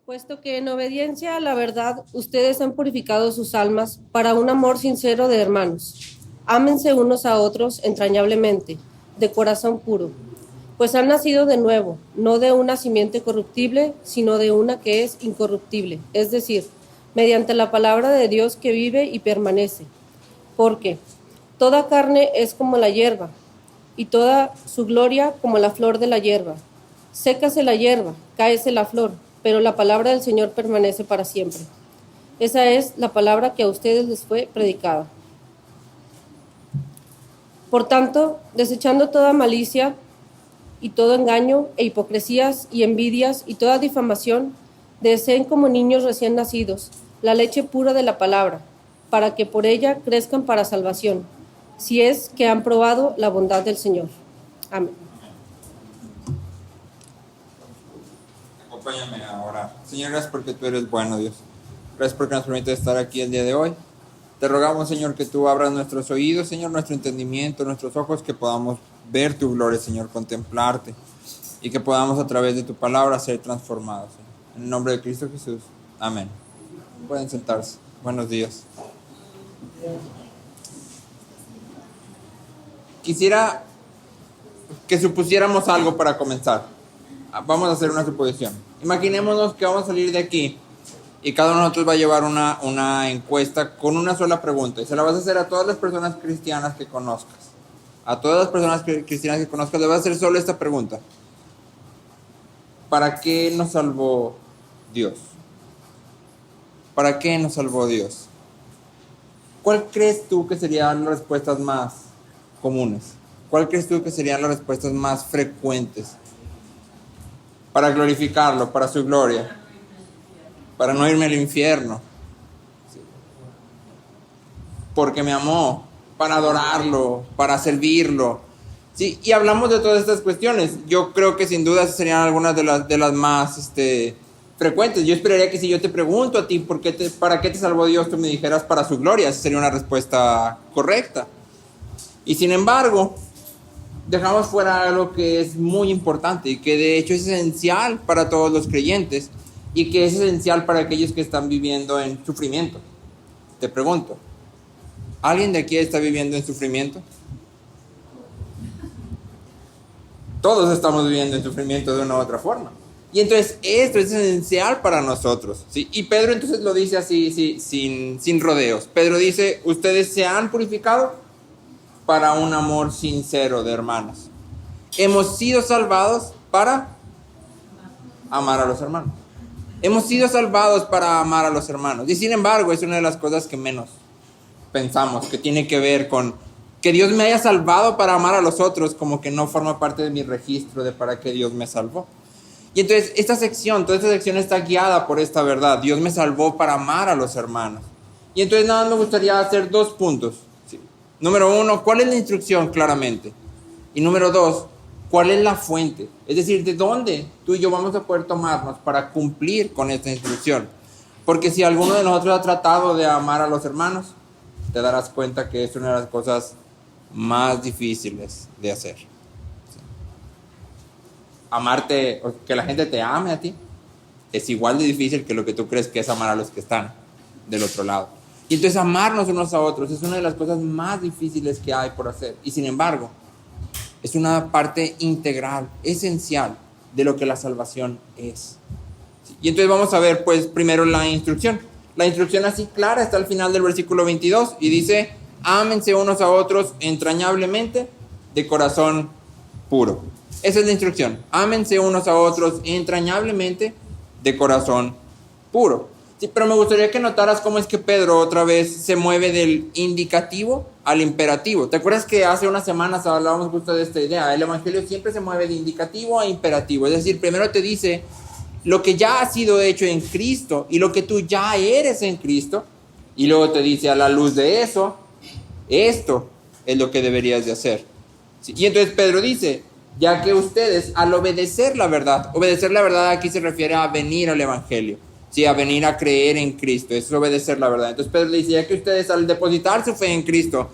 puesto que en obediencia a la verdad ustedes han purificado sus almas para un amor sincero de hermanos. Ámense unos a otros entrañablemente, de corazón puro, pues han nacido de nuevo, no de una simiente corruptible, sino de una que es incorruptible, es decir, mediante la palabra de Dios que vive y permanece. Porque toda carne es como la hierba, y toda su gloria como la flor de la hierba. Sécase la hierba, cáese la flor, pero la palabra del Señor permanece para siempre. Esa es la palabra que a ustedes les fue predicada. Por tanto, desechando toda malicia y todo engaño e hipocresías y envidias y toda difamación, deseen como niños recién nacidos la leche pura de la palabra, para que por ella crezcan para salvación, si es que han probado la bondad del Señor. Amén. Acompáñame a orar. Señor, gracias porque tú eres bueno, Dios. Gracias porque nos permites estar aquí el día de hoy. Te rogamos, Señor, que tú abras nuestros oídos, Señor, nuestro entendimiento, nuestros ojos, que podamos ver tu gloria, Señor, contemplarte, y que podamos a través de tu palabra ser transformados, Señor. En el nombre de Cristo Jesús. Amén. Pueden sentarse. Buenos días. Quisiera que supusiéramos algo para comenzar. Vamos a hacer una suposición. Imaginémonos que vamos a salir de aquí y cada uno de nosotros va a llevar una encuesta con una sola pregunta, y se la vas a hacer a todas las personas cristianas que conozcas. A todas las personas cristianas que conozcas le vas a hacer solo esta pregunta: ¿para qué nos salvó Dios? ¿Para qué nos salvó Dios? ¿Cuál crees tú que serían las respuestas más comunes? ¿Cuál crees tú que serían las respuestas más frecuentes? Para glorificarlo, para su gloria, para no irme al infierno, porque me amó, para adorarlo, para servirlo. Sí, y hablamos de todas estas cuestiones. Yo creo que sin duda serían algunas de las más frecuentes. Yo esperaría que si yo te pregunto a ti ¿para qué te salvó Dios?, tú me dijeras para su gloria. Esa sería una respuesta correcta. Y sin embargo, dejamos fuera algo que es muy importante y que de hecho es esencial para todos los creyentes y que es esencial para aquellos que están viviendo en sufrimiento. Te pregunto, ¿alguien de aquí está viviendo en sufrimiento? Todos estamos viviendo en sufrimiento de una u otra forma. Y entonces esto es esencial para nosotros, ¿sí? Y Pedro entonces lo dice así, sí, sin rodeos. Pedro dice: ustedes se han purificado para un amor sincero de hermanos. Hemos sido salvados para amar a los hermanos. Hemos sido salvados para amar a los hermanos. Y sin embargo, es una de las cosas que menos pensamos, que tiene que ver con que Dios me haya salvado para amar a los otros, como que no forma parte de mi registro de para qué Dios me salvó. Y entonces toda esta sección está guiada por esta verdad: Dios me salvó para amar a los hermanos. Y entonces nada más me gustaría hacer 2 puntos. Número 1, ¿cuál es la instrucción claramente? Y número 2, ¿cuál es la fuente? Es decir, ¿de dónde tú y yo vamos a poder tomarnos para cumplir con esta instrucción? Porque si alguno de nosotros ha tratado de amar a los hermanos, te darás cuenta que es una de las cosas más difíciles de hacer. Amarte, o que la gente te ame a ti, es igual de difícil que lo que tú crees que es amar a los que están del otro lado. Y entonces amarnos unos a otros es una de las cosas más difíciles que hay por hacer. Y sin embargo, es una parte integral, esencial de lo que la salvación es. Y entonces vamos a ver, pues, primero la instrucción. La instrucción así clara está al final del versículo 22 y dice: ámense unos a otros entrañablemente, de corazón puro. Esa es la instrucción: ámense unos a otros entrañablemente, de corazón puro. Sí, pero me gustaría que notaras cómo es que Pedro otra vez se mueve del indicativo al imperativo. ¿Te acuerdas que hace unas semanas hablábamos justo de esta idea? El evangelio siempre se mueve de indicativo a imperativo. Es decir, primero te dice lo que ya ha sido hecho en Cristo y lo que tú ya eres en Cristo, y luego te dice: a la luz de eso, esto es lo que deberías de hacer. Sí, y entonces Pedro dice: ya que ustedes, al obedecer la verdad aquí se refiere a venir al evangelio. Sí, a venir a creer en Cristo, eso es obedecer la verdad. Entonces Pedro le dice: ya que ustedes al depositar su fe en Cristo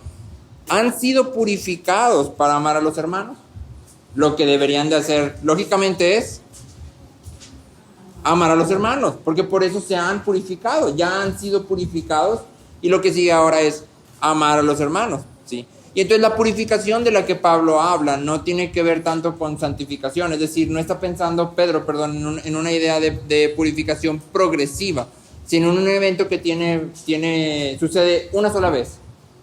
han sido purificados para amar a los hermanos, lo que deberían de hacer lógicamente es amar a los hermanos, porque por eso se han purificado, ya han sido purificados, y lo que sigue ahora es amar a los hermanos, ¿sí? Y entonces la purificación de la que Pablo habla no tiene que ver tanto con santificación, es decir, no está pensando Pedro, en una idea de purificación progresiva, sino en un evento que sucede una sola vez,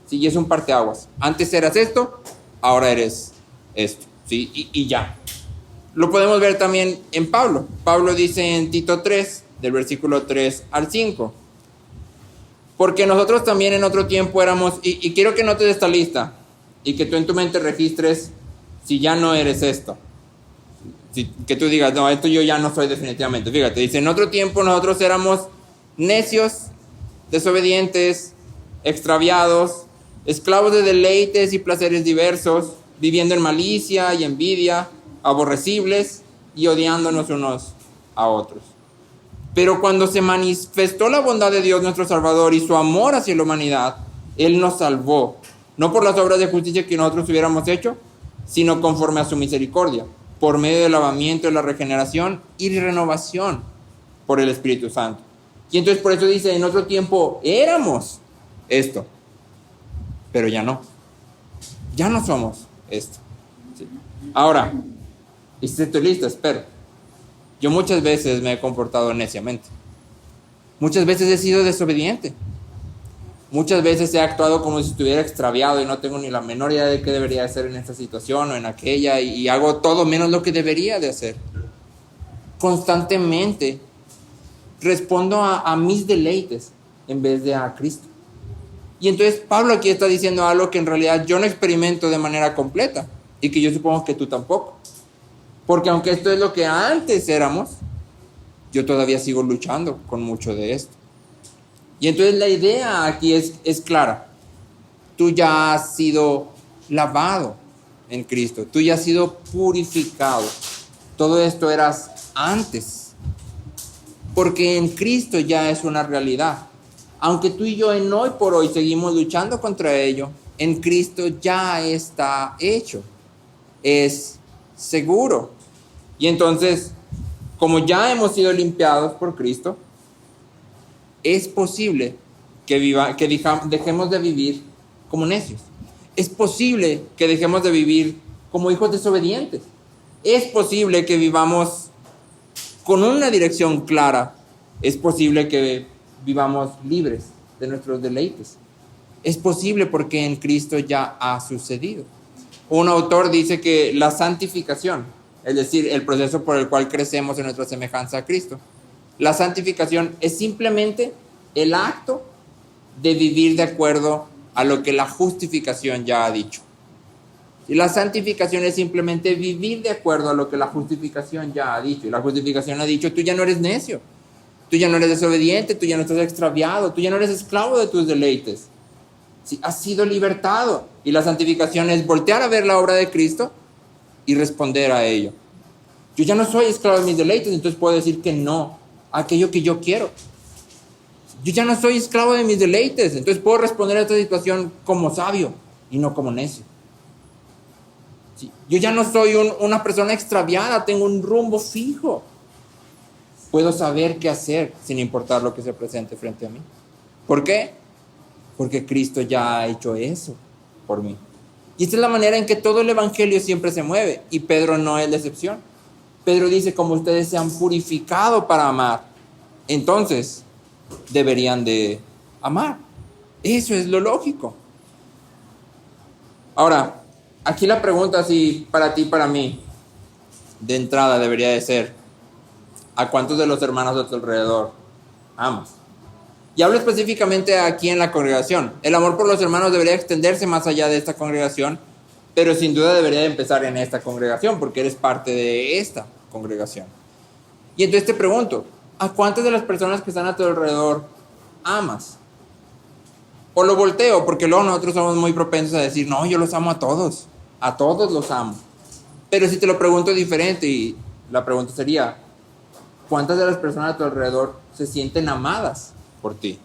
¿sí? Y es un parteaguas. Antes eras esto, ahora eres esto, ¿sí? Y ya. Lo podemos ver también en Pablo. Pablo dice en Tito 3, del versículo 3 al 5. Porque nosotros también en otro tiempo éramos, y quiero que notes esta lista, y que tú en tu mente registres si ya no eres esto. Que tú digas, no, esto yo ya no soy definitivamente. Fíjate, dice, en otro tiempo nosotros éramos necios, desobedientes, extraviados, esclavos de deleites y placeres diversos, viviendo en malicia y envidia, aborrecibles y odiándonos unos a otros. Pero cuando se manifestó la bondad de Dios nuestro Salvador y su amor hacia la humanidad, Él nos salvó, no por las obras de justicia que nosotros hubiéramos hecho, sino conforme a su misericordia, por medio del lavamiento de la regeneración y renovación por el Espíritu Santo. Y entonces por eso dice, en otro tiempo éramos esto, pero ya no somos esto. ¿Sí? Ahora, y si estoy listo, espero. Yo muchas veces me he comportado neciamente. Muchas veces he sido desobediente. Muchas veces he actuado como si estuviera extraviado y no tengo ni la menor idea de qué debería hacer en esta situación o en aquella, y hago todo menos lo que debería de hacer. Constantemente respondo a mis deleites en vez de a Cristo. Y entonces Pablo aquí está diciendo algo que en realidad yo no experimento de manera completa y que yo supongo que tú tampoco. Porque aunque esto es lo que antes éramos, yo todavía sigo luchando con mucho de esto. Y entonces la idea aquí es clara. Tú ya has sido lavado en Cristo. Tú ya has sido purificado. Todo esto eras antes. Porque en Cristo ya es una realidad. Aunque tú y yo en hoy por hoy seguimos luchando contra ello, en Cristo ya está hecho. Es seguro. Y entonces, como ya hemos sido limpiados por Cristo, es posible que dejemos de vivir como necios. Es posible que dejemos de vivir como hijos desobedientes. Es posible que vivamos con una dirección clara. Es posible que vivamos libres de nuestros deleites. Es posible porque en Cristo ya ha sucedido. Un autor dice que la santificación, es decir, el proceso por el cual crecemos en nuestra semejanza a Cristo, la santificación es simplemente el acto de vivir de acuerdo a lo que la justificación ya ha dicho. Y la santificación es simplemente vivir de acuerdo a lo que la justificación ya ha dicho. Y la justificación ha dicho, tú ya no eres necio, tú ya no eres desobediente, tú ya no estás extraviado, tú ya no eres esclavo de tus deleites. Sí, has sido libertado. Y la santificación es voltear a ver la obra de Cristo y responder a ello. Yo ya no soy esclavo de mis deleites, entonces puedo decir que no a aquello que yo quiero. Yo ya no soy esclavo de mis deleites, entonces puedo responder a esta situación como sabio y no como necio. Sí, yo ya no soy una persona extraviada, tengo un rumbo fijo. Puedo saber qué hacer sin importar lo que se presente frente a mí. ¿Por qué? Porque Cristo ya ha hecho eso por mí. Y esta es la manera en que todo el evangelio siempre se mueve, y Pedro no es la excepción. Pedro dice, como ustedes se han purificado para amar, entonces deberían de amar. Eso es lo lógico. Ahora, aquí la pregunta, si para ti, para mí, de entrada debería de ser, ¿a cuántos de los hermanos de tu alrededor amas? Y hablo específicamente aquí en la congregación. El amor por los hermanos debería extenderse más allá de esta congregación, pero sin duda debería de empezar en esta congregación, porque eres parte de esta congregación. Y entonces te pregunto, ¿a cuántas de las personas que están a tu alrededor amas? O lo volteo, porque luego nosotros somos muy propensos a decir, no, yo los amo a todos los amo. Pero si te lo pregunto diferente, y la pregunta sería, ¿cuántas de las personas a tu alrededor se sienten amadas por ti?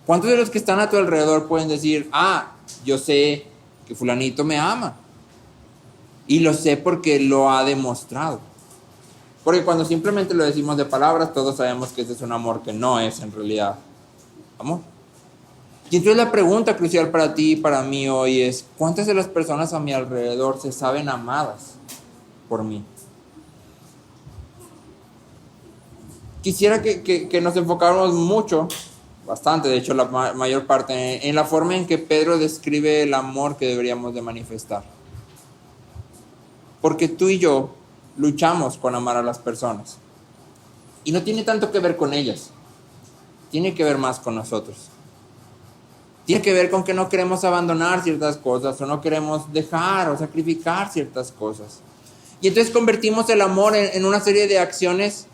¿Cuántos de los que están a tu alrededor pueden decir, yo sé que fulanito me ama? Y lo sé porque lo ha demostrado. Porque cuando simplemente lo decimos de palabras, todos sabemos que ese es un amor que no es en realidad amor. Y entonces la pregunta crucial para ti y para mí hoy es, ¿cuántas de las personas a mi alrededor se saben amadas por mí? Quisiera que nos enfocáramos mucho, bastante, de hecho la mayor parte, en la forma en que Pedro describe el amor que deberíamos de manifestar. Porque tú y yo luchamos con amar a las personas. Y no tiene tanto que ver con ellas, tiene que ver más con nosotros. Tiene que ver con que no queremos abandonar ciertas cosas o no queremos dejar o sacrificar ciertas cosas. Y entonces convertimos el amor en una serie de acciones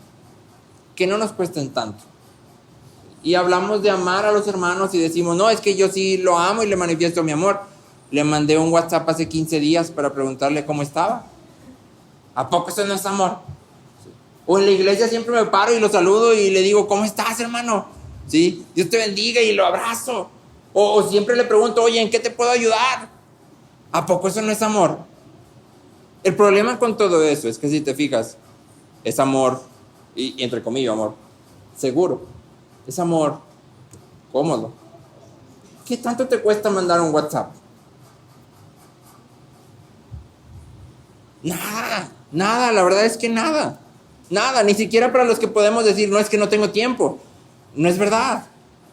que no nos cuesten tanto. Y hablamos de amar a los hermanos y decimos, no, es que yo sí lo amo y le manifiesto mi amor. Le mandé un WhatsApp hace 15 días para preguntarle cómo estaba. ¿A poco eso no es amor? O en la iglesia siempre me paro y lo saludo y le digo, ¿cómo estás, hermano? ¿Sí? Dios te bendiga y lo abrazo. O siempre le pregunto, oye, ¿en qué te puedo ayudar? ¿A poco eso no es amor? El problema con todo eso es que si te fijas, es amor, y entre comillas amor, seguro. Es amor cómodo. ¿Qué tanto te cuesta mandar un WhatsApp? Nada, la verdad es que nada, ni siquiera para los que podemos decir, no es que no tengo tiempo, no es verdad,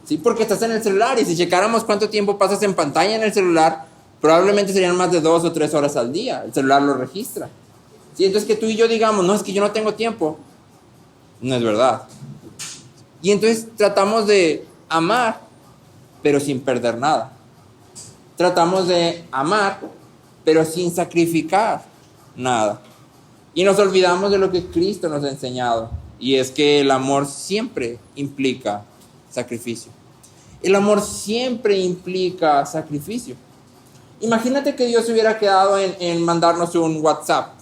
¿sí? Porque estás en el celular y si checáramos cuánto tiempo pasas en pantalla en el celular, probablemente serían más de 2 o 3 horas al día, el celular lo registra, ¿sí? Entonces que tú y yo digamos, no, es que yo no tengo tiempo, no es verdad. Y entonces tratamos de amar, pero sin perder nada. Tratamos de amar, pero sin sacrificar nada. Y nos olvidamos de lo que Cristo nos ha enseñado. Y es que el amor siempre implica sacrificio. El amor siempre implica sacrificio. Imagínate que Dios hubiera quedado en mandarnos un WhatsApp.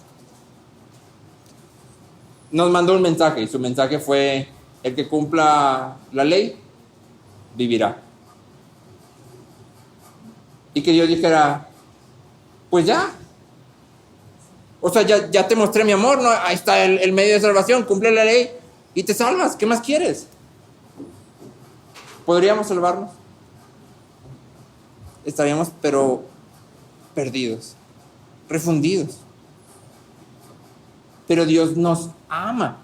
Nos mandó un mensaje y su mensaje fue: el que cumpla la ley, vivirá. Y que Dios dijera, pues ya. O sea, ya te mostré mi amor, ¿no? Ahí está el medio de salvación, cumple la ley y te salvas. ¿Qué más quieres? ¿Podríamos salvarnos? Estaríamos, pero perdidos, refundidos. Pero Dios nos ama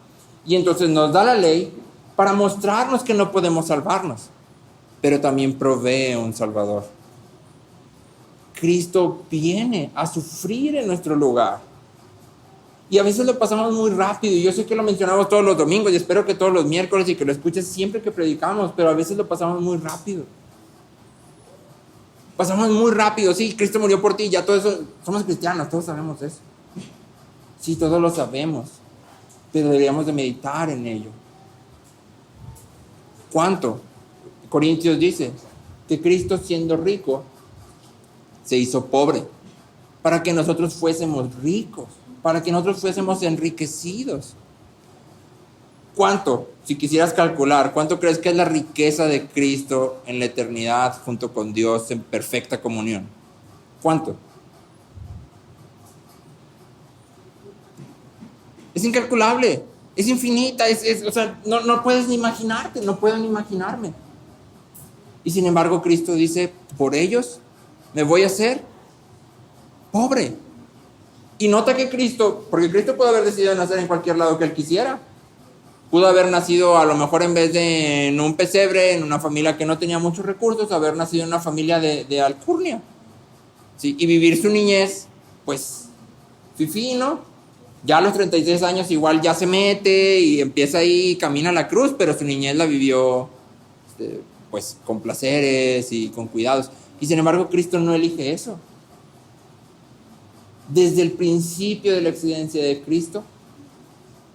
y entonces nos da la ley para mostrarnos que no podemos salvarnos, pero también provee un Salvador. Cristo viene a sufrir en nuestro lugar. Y a veces lo pasamos muy rápido, y yo sé que lo mencionamos todos los domingos, y espero que todos los miércoles y que lo escuches siempre que predicamos, pero a veces lo pasamos muy rápido. Pasamos muy rápido, sí, Cristo murió por ti, ya todo eso, somos cristianos, todos sabemos eso. Sí, todos lo sabemos, pero deberíamos de meditar en ello. ¿Cuánto? Corintios dice que Cristo, siendo rico, se hizo pobre para que nosotros fuésemos ricos, para que nosotros fuésemos enriquecidos. ¿Cuánto? Si quisieras calcular, ¿cuánto crees que es la riqueza de Cristo en la eternidad junto con Dios en perfecta comunión? ¿Cuánto? Es incalculable, es infinita, o sea, no puedes ni imaginarte, no puedo ni imaginarme. Y sin embargo Cristo dice, por ellos me voy a hacer pobre. Y nota que Cristo, porque Cristo pudo haber decidido nacer en cualquier lado que él quisiera. Pudo haber nacido a lo mejor en vez de en un pesebre, en una familia que no tenía muchos recursos, haber nacido en una familia de alcurnia. ¿Sí? Y vivir su niñez, pues, fifí, ¿no? Ya a los 36 años igual ya se mete y empieza ahí, camina a la cruz, pero su niñez la vivió, pues, con placeres y con cuidados. Y sin embargo, Cristo no elige eso. Desde el principio de la existencia de Cristo,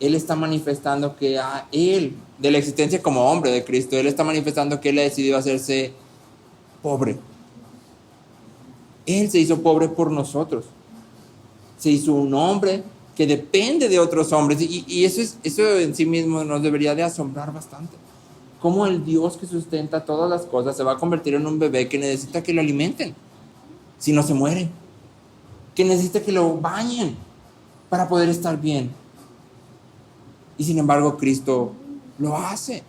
Él está manifestando que a Él, de la existencia como hombre de Cristo, Él está manifestando que Él ha decidido hacerse pobre. Él se hizo pobre por nosotros. Se hizo un hombre que depende de otros hombres. Y eso en sí mismo nos debería de asombrar bastante. Cómo el Dios que sustenta todas las cosas se va a convertir en un bebé que necesita que lo alimenten, si no se muere. Que necesita que lo bañen para poder estar bien. Y sin embargo, Cristo lo hace.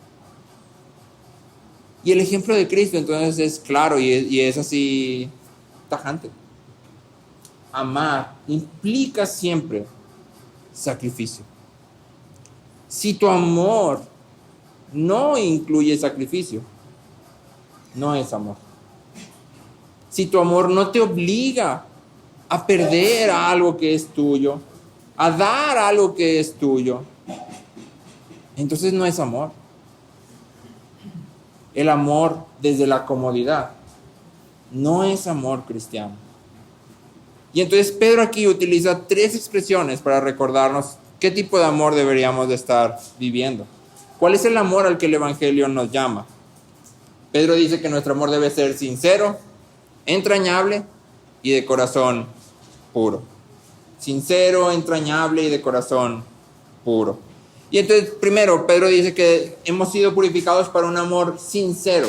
Y el ejemplo de Cristo entonces es claro y es así tajante. Amar implica siempre sacrificio. Si tu amor no incluye sacrificio, no es amor. Si tu amor no te obliga a perder algo que es tuyo, a dar algo que es tuyo, entonces no es amor. El amor desde la comodidad no es amor cristiano. Y entonces Pedro aquí utiliza 3 expresiones para recordarnos qué tipo de amor deberíamos de estar viviendo. ¿Cuál es el amor al que el Evangelio nos llama? Pedro dice que nuestro amor debe ser sincero, entrañable y de corazón puro. Sincero, entrañable y de corazón puro. Y entonces, primero, Pedro dice que hemos sido purificados para un amor sincero.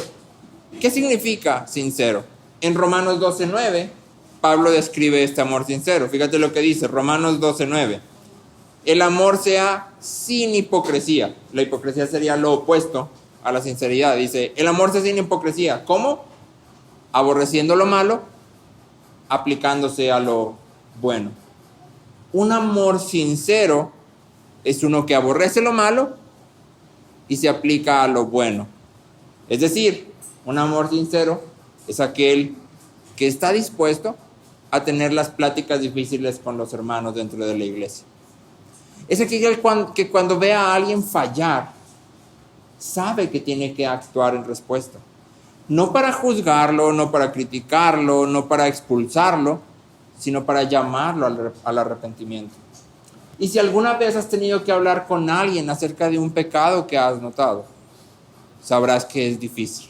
¿Qué significa sincero? En Romanos 12:9, Pablo describe este amor sincero. Fíjate lo que dice, Romanos 12:9. El amor sea sin hipocresía. La hipocresía sería lo opuesto a la sinceridad. Dice, el amor sea sin hipocresía. ¿Cómo? Aborreciendo lo malo, aplicándose a lo bueno. Un amor sincero es uno que aborrece lo malo y se aplica a lo bueno. Es decir, un amor sincero es aquel que está dispuesto a tener las pláticas difíciles con los hermanos dentro de la iglesia. Es aquel que cuando ve a alguien fallar, sabe que tiene que actuar en respuesta. No para juzgarlo, no para criticarlo, no para expulsarlo, sino para llamarlo al arrepentimiento. Y si alguna vez has tenido que hablar con alguien acerca de un pecado que has notado, sabrás que es difícil.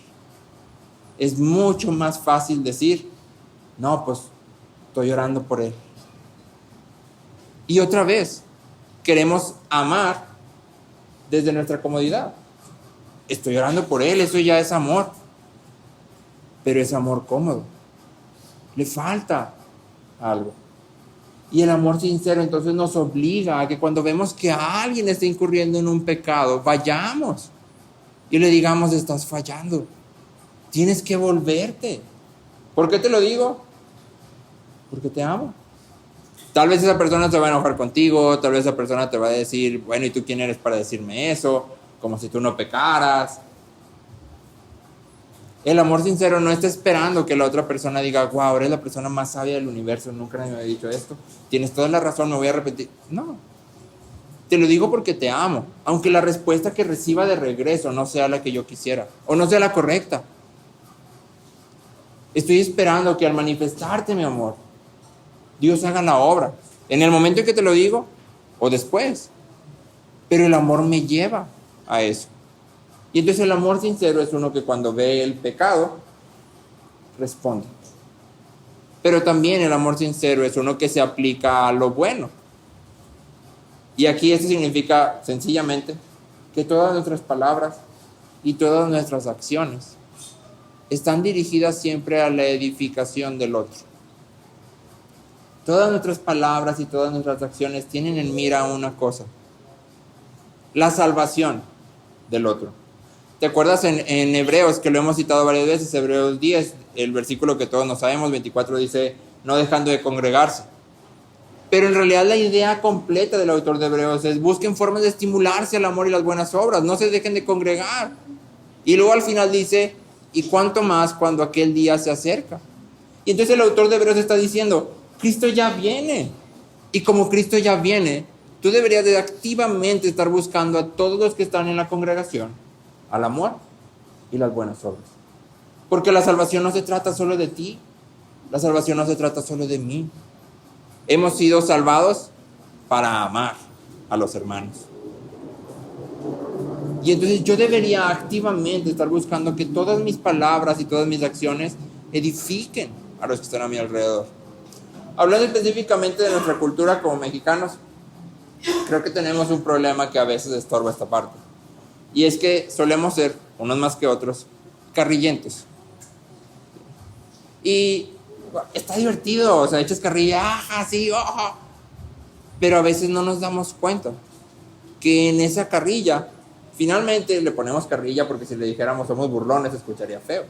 Es mucho más fácil decir, no, pues estoy orando por él. Y otra vez, queremos amar desde nuestra comodidad. Estoy orando por él, eso ya es amor. Pero es amor cómodo. Le falta algo. Y el amor sincero entonces nos obliga a que cuando vemos que alguien está incurriendo en un pecado, vayamos y le digamos, estás fallando. Tienes que volverte. ¿Por qué te lo digo? Porque te amo. Tal vez esa persona se va a enojar contigo, tal vez esa persona te va a decir, bueno, ¿y tú quién eres para decirme eso? Como si tú no pecaras. El amor sincero no está esperando que la otra persona diga, wow, eres la persona más sabia del universo, nunca nadie me había dicho esto. Tienes toda la razón, me voy a repetir. No. Te lo digo porque te amo, aunque la respuesta que reciba de regreso no sea la que yo quisiera o no sea la correcta. Estoy esperando que al manifestarte mi amor, Dios haga la obra, en el momento en que te lo digo o después. Pero el amor me lleva a eso. Y entonces el amor sincero es uno que cuando ve el pecado, responde. Pero también el amor sincero es uno que se aplica a lo bueno. Y aquí esto significa sencillamente que todas nuestras palabras y todas nuestras acciones están dirigidas siempre a la edificación del otro. Todas nuestras palabras y todas nuestras acciones tienen en mira una cosa: la salvación del otro. ¿Te acuerdas en Hebreos, que lo hemos citado varias veces? Hebreos 10, el versículo que todos nos sabemos, 24, dice, no dejando de congregarse. Pero en realidad la idea completa del autor de Hebreos es, busquen formas de estimularse al amor y las buenas obras, no se dejen de congregar. Y luego al final dice, y cuánto más cuando aquel día se acerca. Y entonces el autor de Hebreos está diciendo, Cristo ya viene. Y como Cristo ya viene, tú deberías de activamente estar buscando a todos los que están en la congregación al amor y las buenas obras. Porque la salvación no se trata solo de ti, la salvación no se trata solo de mí. Hemos sido salvados para amar a los hermanos. Y entonces yo debería activamente estar buscando que todas mis palabras y todas mis acciones edifiquen a los que están a mi alrededor. Hablando específicamente de nuestra cultura como mexicanos, creo que tenemos un problema que a veces estorba esta parte. Y es que solemos ser, unos más que otros, carrillentos. Y está divertido, o sea, echas carrilla, ajá, sí, ajá. Pero a veces no nos damos cuenta que en esa carrilla, finalmente le ponemos carrilla porque si le dijéramos somos burlones se escucharía feo.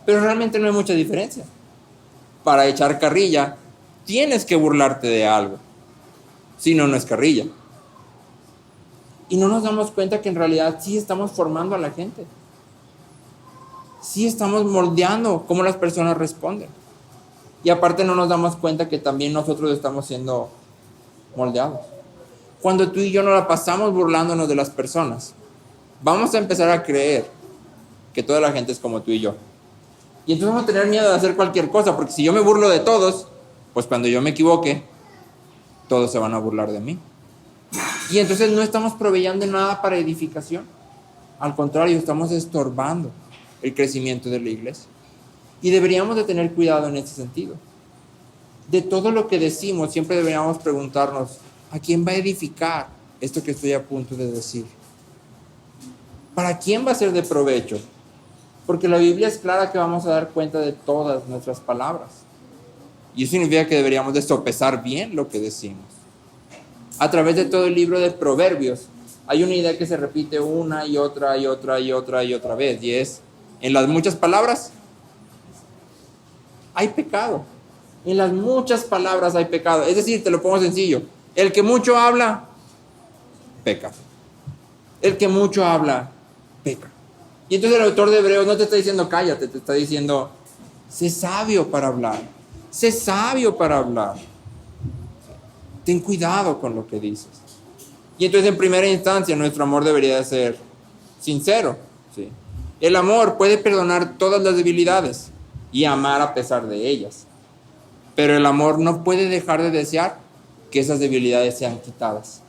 Pero realmente no hay mucha diferencia. Para echar carrilla, tienes que burlarte de algo. Si no, no es carrilla. Y no nos damos cuenta que en realidad sí estamos formando a la gente. Sí estamos moldeando cómo las personas responden. Y aparte no nos damos cuenta que también nosotros estamos siendo moldeados. Cuando tú y yo nos la pasamos burlándonos de las personas, vamos a empezar a creer que toda la gente es como tú y yo. Y entonces vamos a tener miedo de hacer cualquier cosa, porque si yo me burlo de todos, pues cuando yo me equivoque, todos se van a burlar de mí. Y entonces no estamos proveyendo nada para edificación. Al contrario, estamos estorbando el crecimiento de la iglesia. Y deberíamos de tener cuidado en ese sentido. De todo lo que decimos, siempre deberíamos preguntarnos, ¿a quién va a edificar esto que estoy a punto de decir? ¿Para quién va a ser de provecho? Porque la Biblia es clara que vamos a dar cuenta de todas nuestras palabras. Y eso significa que deberíamos de sopesar bien lo que decimos. A través de todo el libro de Proverbios, hay una idea que se repite una y otra y otra y otra y otra vez. Y es, en las muchas palabras, hay pecado. En las muchas palabras hay pecado. Es decir, te lo pongo sencillo. El que mucho habla, peca. El que mucho habla, peca. Y entonces el autor de Hebreos no te está diciendo cállate, te está diciendo sé sabio para hablar. Sé sabio para hablar. Ten cuidado con lo que dices. Y entonces en primera instancia nuestro amor debería de ser sincero. ¿Sí? El amor puede perdonar todas las debilidades y amar a pesar de ellas. Pero el amor no puede dejar de desear que esas debilidades sean quitadas.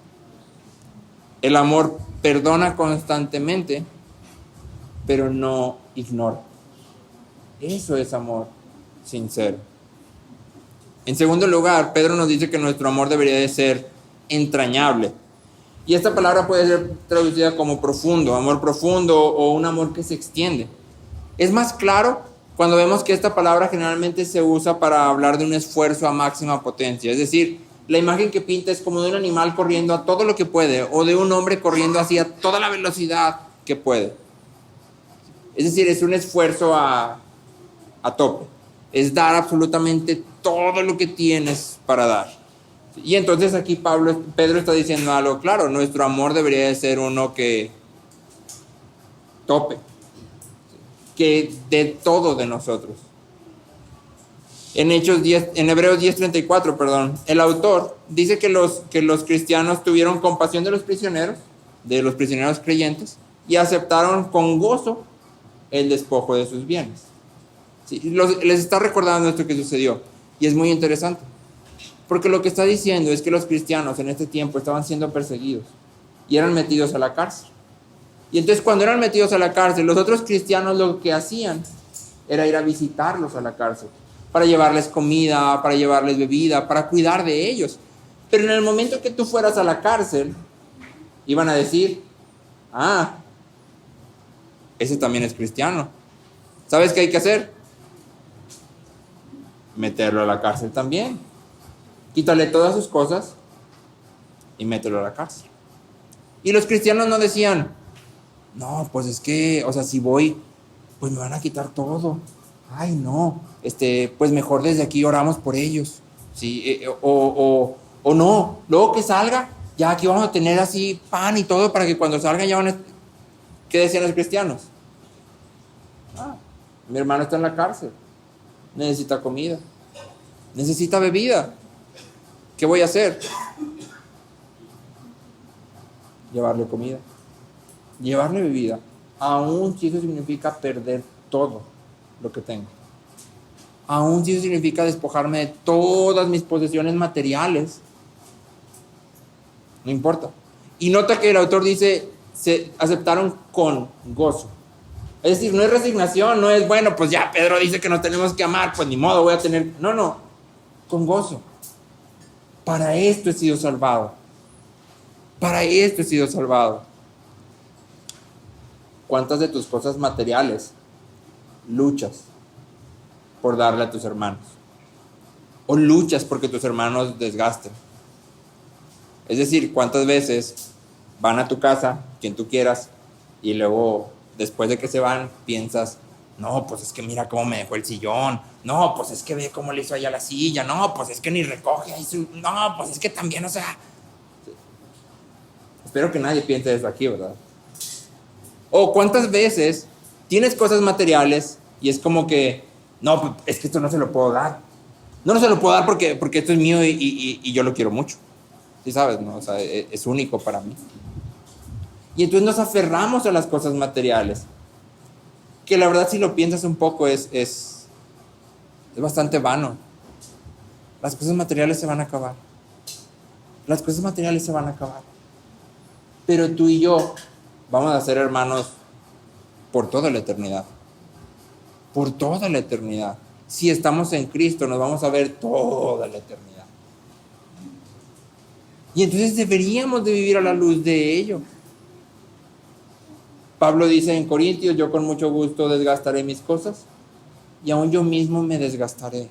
El amor perdona constantemente, pero no ignora. Eso es amor sincero. En segundo lugar, Pedro nos dice que nuestro amor debería de ser entrañable. Y esta palabra puede ser traducida como profundo, amor profundo o un amor que se extiende. Es más claro cuando vemos que esta palabra generalmente se usa para hablar de un esfuerzo a máxima potencia. Es decir, la imagen que pinta es como de un animal corriendo a todo lo que puede o de un hombre corriendo hacia toda la velocidad que puede. Es decir, es un esfuerzo a tope. Es dar absolutamente todo lo que tienes para dar. Y entonces aquí Pedro está diciendo algo claro. Nuestro amor debería de ser uno que tope, que dé todo de nosotros. En Hebreos 10:34, el autor dice que los cristianos tuvieron compasión de los prisioneros creyentes, y aceptaron con gozo el despojo de sus bienes. Sí, les está recordando esto que sucedió, y es muy interesante, porque lo que está diciendo es que los cristianos en este tiempo estaban siendo perseguidos y eran metidos a la cárcel. Y entonces cuando eran metidos a la cárcel, los otros cristianos lo que hacían era ir a visitarlos a la cárcel, para llevarles comida, para llevarles bebida, para cuidar de ellos. Pero en el momento que tú fueras a la cárcel, iban a decir, ese también es cristiano. ¿Sabes qué hay que hacer? Meterlo a la cárcel también. Quítale todas sus cosas y mételo a la cárcel. Y los cristianos no decían, no, pues es que, si voy, pues me van a quitar todo. Ay, no, pues mejor desde aquí oramos por ellos. ¿Sí? O no, luego que salga, ya aquí vamos a tener así pan y todo para que cuando salgan ya van a... ¿Qué decían los cristianos? Mi hermano está en la cárcel, necesita comida, necesita bebida. ¿Qué voy a hacer? Llevarle comida, llevarle bebida, aun si eso significa perder todo lo que tengo, aun si eso significa despojarme de todas mis posesiones materiales, no importa. Y nota que el autor dice, se aceptaron con gozo. Es decir, no es resignación, no es, bueno, pues ya Pedro dice que nos tenemos que amar, pues ni modo, voy a tener... No, con gozo. Para esto he sido salvado. Para esto he sido salvado. ¿Cuántas de tus cosas materiales luchas por darle a tus hermanos? ¿O luchas porque tus hermanos desgasten? Es decir, ¿cuántas veces van a tu casa, quien tú quieras, y luego, después de que se van, piensas, no, pues es que mira cómo me dejó el sillón, no, pues es que ve cómo le hizo allá la silla, no, pues es que ni recoge ahí no, pues es que también, o sea... Espero que nadie piense eso aquí, ¿verdad? O cuántas veces tienes cosas materiales y es como que, no, es que esto no se lo puedo dar. No se lo puedo dar porque esto es mío y yo lo quiero mucho. ¿Sí sabes? ¿No? O sea, es único para mí. Y entonces nos aferramos a las cosas materiales. Que la verdad, si lo piensas un poco, es bastante vano. Las cosas materiales se van a acabar. Las cosas materiales se van a acabar. Pero tú y yo vamos a ser hermanos por toda la eternidad. Por toda la eternidad. Si estamos en Cristo, nos vamos a ver toda la eternidad. Y entonces deberíamos de vivir a la luz de ello. Pablo dice en Corintios, yo con mucho gusto desgastaré mis cosas y aún yo mismo me desgastaré.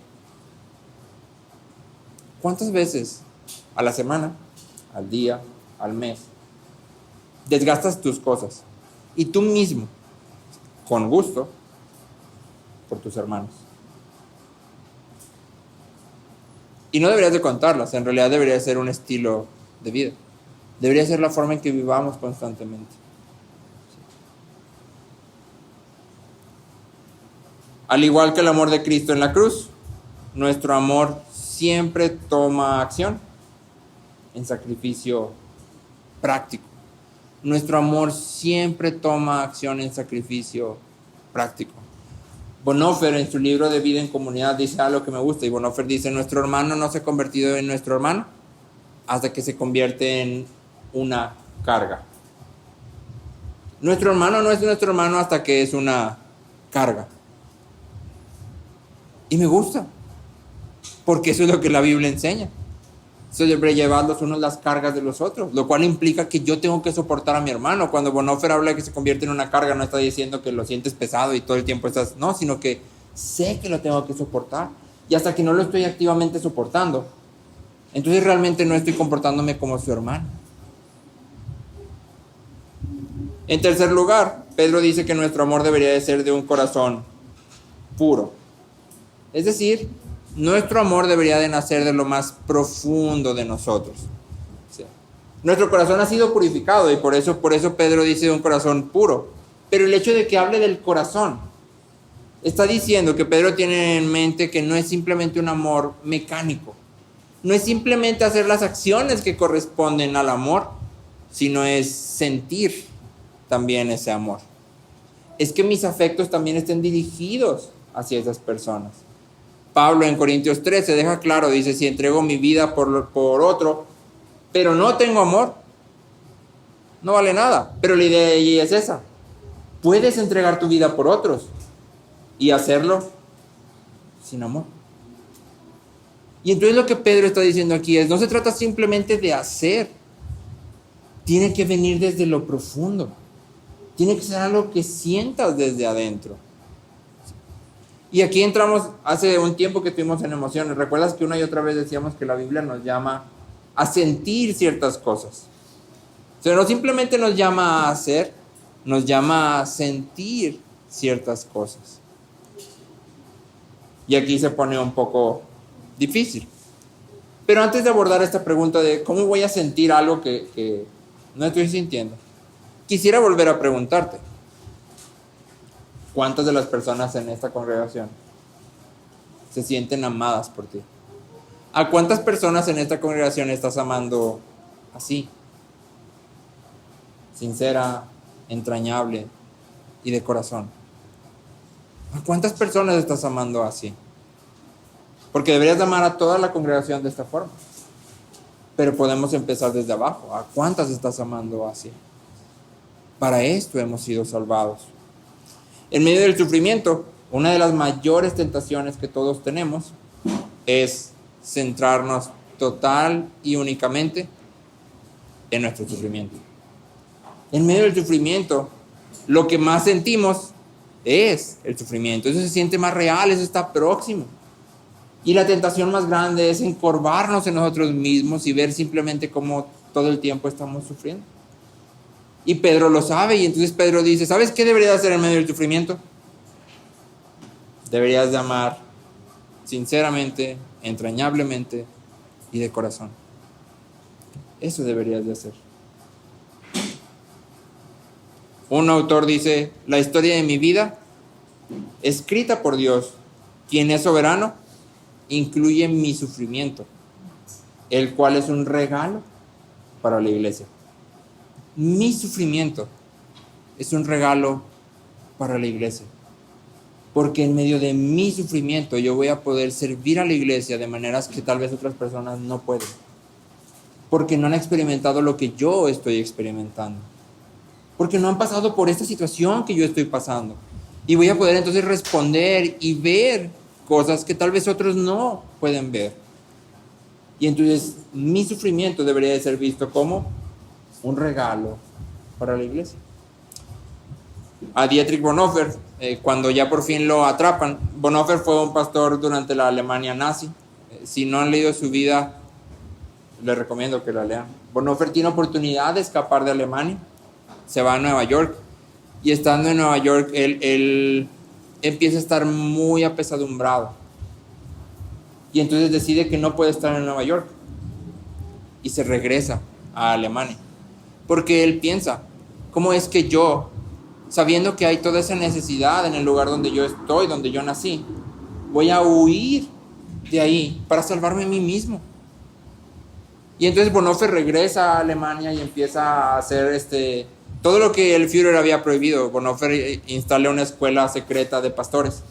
¿Cuántas veces a la semana, al día, al mes, desgastas tus cosas y tú mismo, con gusto, por tus hermanos? Y no deberías de contarlas, en realidad debería ser un estilo de vida. Debería ser la forma en que vivamos constantemente. Al igual que el amor de Cristo en la cruz, nuestro amor siempre toma acción en sacrificio práctico. Nuestro amor siempre toma acción en sacrificio práctico. Bonhoeffer en su libro de Vida en Comunidad dice algo que me gusta, y Bonhoeffer dice, nuestro hermano no se ha convertido en nuestro hermano hasta que se convierte en una carga. Nuestro hermano no es nuestro hermano hasta que es una carga. Y me gusta, porque eso es lo que la Biblia enseña. Sobre llevar los unos las cargas de los otros, lo cual implica que yo tengo que soportar a mi hermano. Cuando Bonhoeffer habla de que se convierte en una carga, no está diciendo que lo sientes pesado y todo el tiempo estás, no, sino que sé que lo tengo que soportar. Y hasta que no lo estoy activamente soportando, entonces realmente no estoy comportándome como su hermano. En tercer lugar, Pedro dice que nuestro amor debería de ser de un corazón puro. Es decir, nuestro amor debería de nacer de lo más profundo de nosotros. ¿Sí? Nuestro corazón ha sido purificado y por eso Pedro dice de un corazón puro. Pero el hecho de que hable del corazón está diciendo que Pedro tiene en mente que no es simplemente un amor mecánico. No es simplemente hacer las acciones que corresponden al amor, sino es sentir también ese amor. Es que mis afectos también estén dirigidos hacia esas personas. Pablo en Corintios 13 deja claro, dice, si entrego mi vida por otro, pero no tengo amor, no vale nada. Pero la idea de ella es esa. Puedes entregar tu vida por otros y hacerlo sin amor. Y entonces lo que Pedro está diciendo aquí es, no se trata simplemente de hacer, tiene que venir desde lo profundo, tiene que ser algo que sientas desde adentro. Y aquí entramos, hace un tiempo que estuvimos en emociones, ¿recuerdas que una y otra vez decíamos que la Biblia nos llama a sentir ciertas cosas? O sea, no simplemente nos llama a hacer, nos llama a sentir ciertas cosas. Y aquí se pone un poco difícil. Pero antes de abordar esta pregunta de cómo voy a sentir algo que no estoy sintiendo, quisiera volver a preguntarte, ¿cuántas de las personas en esta congregación se sienten amadas por ti? ¿A cuántas personas en esta congregación estás amando así? Sincera, entrañable y de corazón. ¿A cuántas personas estás amando así? Porque deberías amar a toda la congregación de esta forma. Pero podemos empezar desde abajo. ¿A cuántas estás amando así? Para esto hemos sido salvados. En medio del sufrimiento, una de las mayores tentaciones que todos tenemos es centrarnos total y únicamente en nuestro sufrimiento. En medio del sufrimiento, lo que más sentimos es el sufrimiento. Eso se siente más real, eso está próximo. Y la tentación más grande es encorvarnos en nosotros mismos y ver simplemente cómo todo el tiempo estamos sufriendo. Y Pedro lo sabe, y entonces Pedro dice, ¿sabes qué deberías hacer en medio del sufrimiento? Deberías de amar sinceramente, entrañablemente y de corazón. Eso deberías de hacer. Un autor dice, la historia de mi vida, escrita por Dios, quien es soberano, incluye mi sufrimiento, el cual es un regalo para la iglesia. Mi sufrimiento es un regalo para la iglesia, porque en medio de mi sufrimiento yo voy a poder servir a la iglesia de maneras que tal vez otras personas no pueden, porque no han experimentado lo que yo estoy experimentando, porque no han pasado por esta situación que yo estoy pasando, y voy a poder entonces responder y ver cosas que tal vez otros no pueden ver. Y entonces mi sufrimiento debería de ser visto como un regalo para la iglesia. A Dietrich Bonhoeffer, cuando ya por fin lo atrapan, Bonhoeffer fue un pastor durante la Alemania nazi. Si no han leído su vida, les recomiendo que la lean. Bonhoeffer tiene oportunidad de escapar de Alemania, se va a Nueva York, y estando en Nueva York, él empieza a estar muy apesadumbrado. Y entonces decide que no puede estar en Nueva York y se regresa a Alemania. Porque él piensa, ¿cómo es que yo, sabiendo que hay toda esa necesidad en el lugar donde yo estoy, donde yo nací, voy a huir de ahí para salvarme a mí mismo? Y entonces Bonhoeffer regresa a Alemania y empieza a hacer todo lo que el Führer había prohibido. Bonhoeffer instala una escuela secreta de pastores,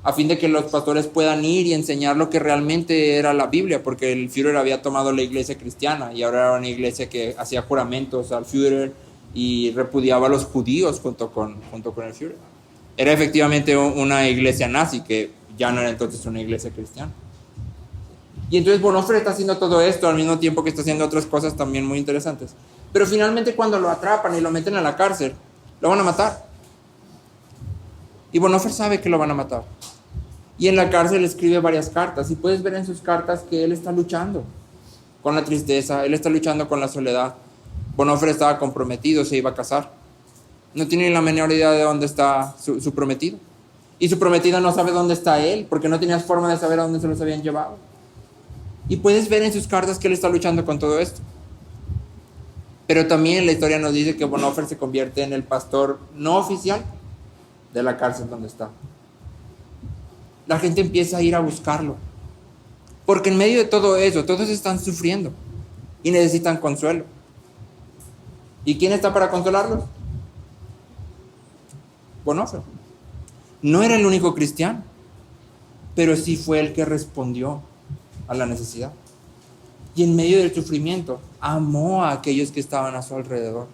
a fin de que los pastores puedan ir y enseñar lo que realmente era la Biblia, porque el Führer había tomado la iglesia cristiana y ahora era una iglesia que hacía juramentos al Führer y repudiaba a los judíos junto con el Führer. Era efectivamente una iglesia nazi, que ya no era entonces una iglesia cristiana. Y entonces Bonhoeffer está haciendo todo esto al mismo tiempo que está haciendo otras cosas también muy interesantes. Pero finalmente cuando lo atrapan y lo meten a la cárcel, lo van a matar. Y Bonhoeffer sabe que lo van a matar. Y en la cárcel escribe varias cartas, y puedes ver en sus cartas que él está luchando con la tristeza, él está luchando con la soledad. Bonhoeffer estaba comprometido, se iba a casar. No tiene ni la menor idea de dónde está su prometido. Y su prometida no sabe dónde está él, porque no tenías forma de saber a dónde se los habían llevado. Y puedes ver en sus cartas que él está luchando con todo esto. Pero también la historia nos dice que Bonhoeffer se convierte en el pastor no oficial de la cárcel donde está. La gente empieza a ir a buscarlo, porque en medio de todo eso, todos están sufriendo y necesitan consuelo. ¿Y quién está para consolarlos? Bonhoeffer. No era el único cristiano, pero sí fue el que respondió a la necesidad. Y en medio del sufrimiento, amó a aquellos que estaban a su alrededor.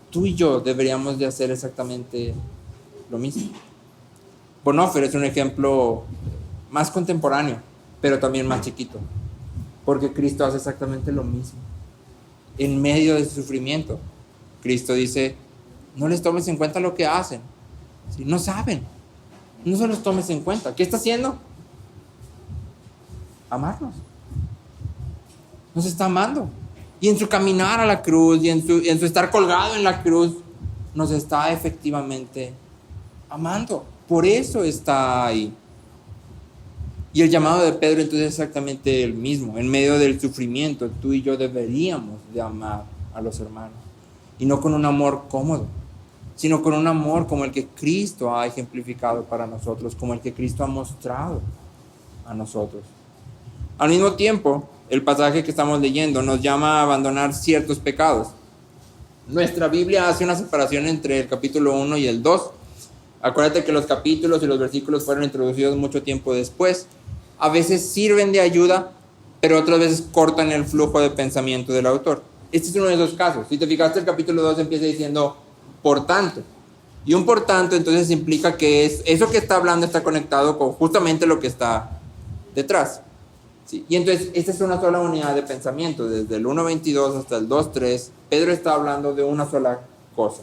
Tú y yo deberíamos de hacer exactamente lo mismo. Bonhoeffer es un ejemplo más contemporáneo, pero también más chiquito, porque Cristo hace exactamente lo mismo. En medio de su sufrimiento, Cristo dice, no les tomes en cuenta lo que hacen. Si no saben, no se los tomes en cuenta. ¿Qué está haciendo? Amarnos. Nos está amando. Y en su caminar a la cruz y en su estar colgado en la cruz, nos está efectivamente amando. Por eso está ahí. Y el llamado de Pedro entonces es exactamente el mismo. En medio del sufrimiento, tú y yo deberíamos de amar a los hermanos. Y no con un amor cómodo, sino con un amor como el que Cristo ha ejemplificado para nosotros, como el que Cristo ha mostrado a nosotros. Al mismo tiempo, el pasaje que estamos leyendo nos llama a abandonar ciertos pecados. Nuestra Biblia hace una separación entre el capítulo 1 y el 2. Acuérdate que los capítulos y los versículos fueron introducidos mucho tiempo después. A veces sirven de ayuda, pero otras veces cortan el flujo de pensamiento del autor. Este es uno de esos casos. Si te fijaste, el capítulo 2 empieza diciendo, por tanto. Y un por tanto entonces implica que eso que está hablando está conectado con justamente lo que está detrás. ¿Sí? Y entonces esta es una sola unidad de pensamiento. Desde el 1.22 hasta el 2.3, Pedro está hablando de una sola cosa.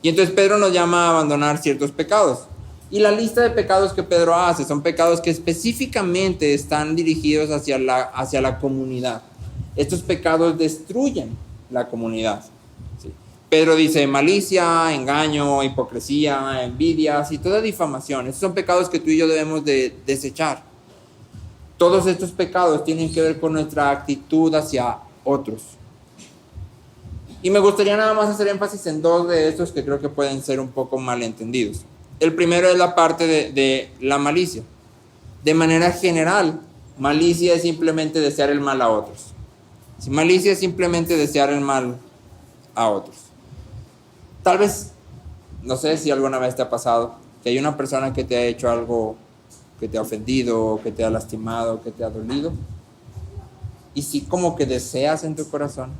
Y entonces Pedro nos llama a abandonar ciertos pecados. Y la lista de pecados que Pedro hace son pecados que específicamente están dirigidos hacia la comunidad. Estos pecados destruyen la comunidad. ¿Sí? Pedro dice malicia, engaño, hipocresía, envidias y toda difamación. Esos son pecados que tú y yo debemos de desechar. Todos estos pecados tienen que ver con nuestra actitud hacia otros. Y me gustaría nada más hacer énfasis en dos de estos que creo que pueden ser un poco malentendidos. El primero es la parte de la malicia. De manera general, malicia es simplemente desear el mal a otros. Si malicia es simplemente desear el mal a otros. Tal vez, no sé si alguna vez te ha pasado, que hay una persona que te ha hecho algo que te ha ofendido, que te ha lastimado, que te ha dolido. Y sí como que deseas en tu corazón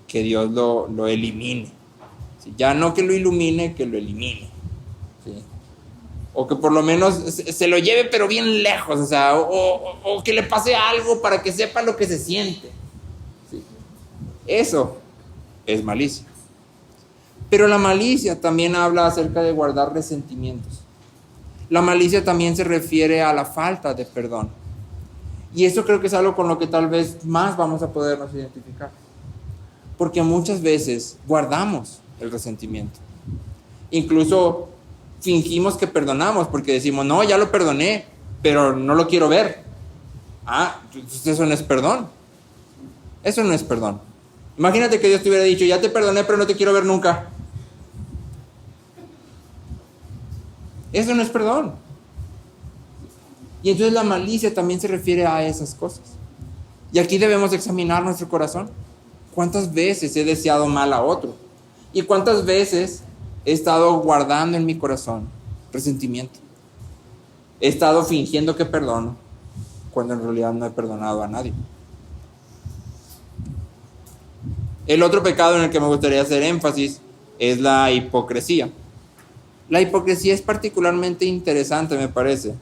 que Dios lo elimine. ¿Sí? Ya no que lo ilumine, que lo elimine. ¿Sí? O que por lo menos se lo lleve pero bien lejos, o sea, o que le pase algo para que sepa lo que se siente. ¿Sí? Eso es malicia. Pero la malicia también habla acerca de guardar resentimientos. La malicia también se refiere a la falta de perdón. Y eso creo que es algo con lo que tal vez más vamos a podernos identificar. Porque muchas veces guardamos el resentimiento. Incluso fingimos que perdonamos porque decimos, no, ya lo perdoné, pero no lo quiero ver. Ah, eso no es perdón. Eso no es perdón. Imagínate que Dios te hubiera dicho, ya te perdoné, pero no te quiero ver nunca. Eso no es perdón. Y entonces la malicia también se refiere a esas cosas. Y aquí debemos examinar nuestro corazón. ¿Cuántas veces he deseado mal a otro? ¿Y cuántas veces he estado guardando en mi corazón resentimiento? He estado fingiendo que perdono cuando en realidad no he perdonado a nadie. El otro pecado en el que me gustaría hacer énfasis es la hipocresía. La hipocresía es particularmente interesante, me parece,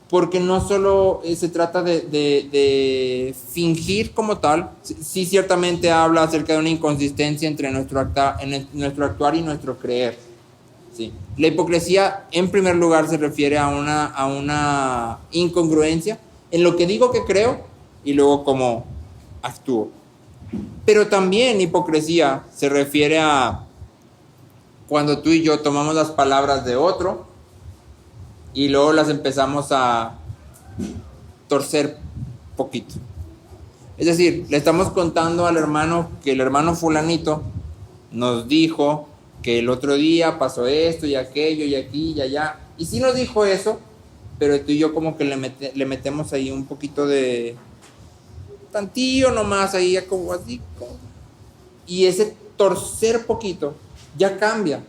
porque no solo se trata de fingir como tal, sí ciertamente habla acerca de una inconsistencia entre nuestro actuar y nuestro creer. ¿Sí? La hipocresía, en primer lugar, se refiere a una incongruencia en lo que digo que creo y luego cómo actúo. Pero también hipocresía se refiere a cuando tú y yo tomamos las palabras de otro y luego las empezamos a torcer poquito. Es decir, le estamos contando al hermano que el hermano fulanito nos dijo que el otro día pasó esto y aquello y aquí y allá. Y sí nos dijo eso, pero tú y yo como que le metemos ahí un poquito de tantillo nomás ahí como así. Y ese torcer poquito ya cambia.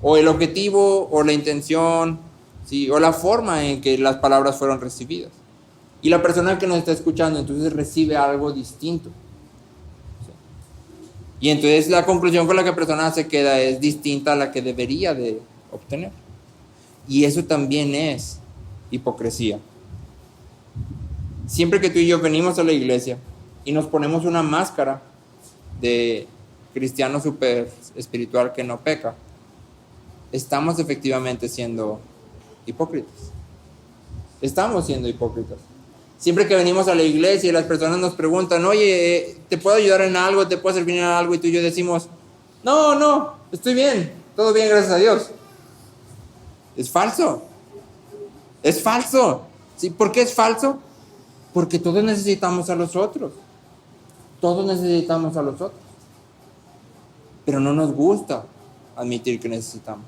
O el objetivo, o la intención, ¿sí? O la forma en que las palabras fueron recibidas. Y la persona que nos está escuchando entonces recibe algo distinto. ¿Sí? Y entonces la conclusión con la que la persona se queda es distinta a la que debería de obtener. Y eso también es hipocresía. Siempre que tú y yo venimos a la iglesia y nos ponemos una máscara de cristiano súper espiritual que no peca, estamos efectivamente siendo hipócritas. Estamos siendo hipócritas. Siempre que venimos a la iglesia y las personas nos preguntan, oye, ¿te puedo ayudar en algo? ¿Te puedo servir en algo? Y tú y yo decimos, no, estoy bien, todo bien, gracias a Dios. Es falso. Es falso. ¿Sí? ¿Por qué es falso? Porque todos necesitamos a los otros. Todos necesitamos a los otros. Pero no nos gusta admitir que necesitamos.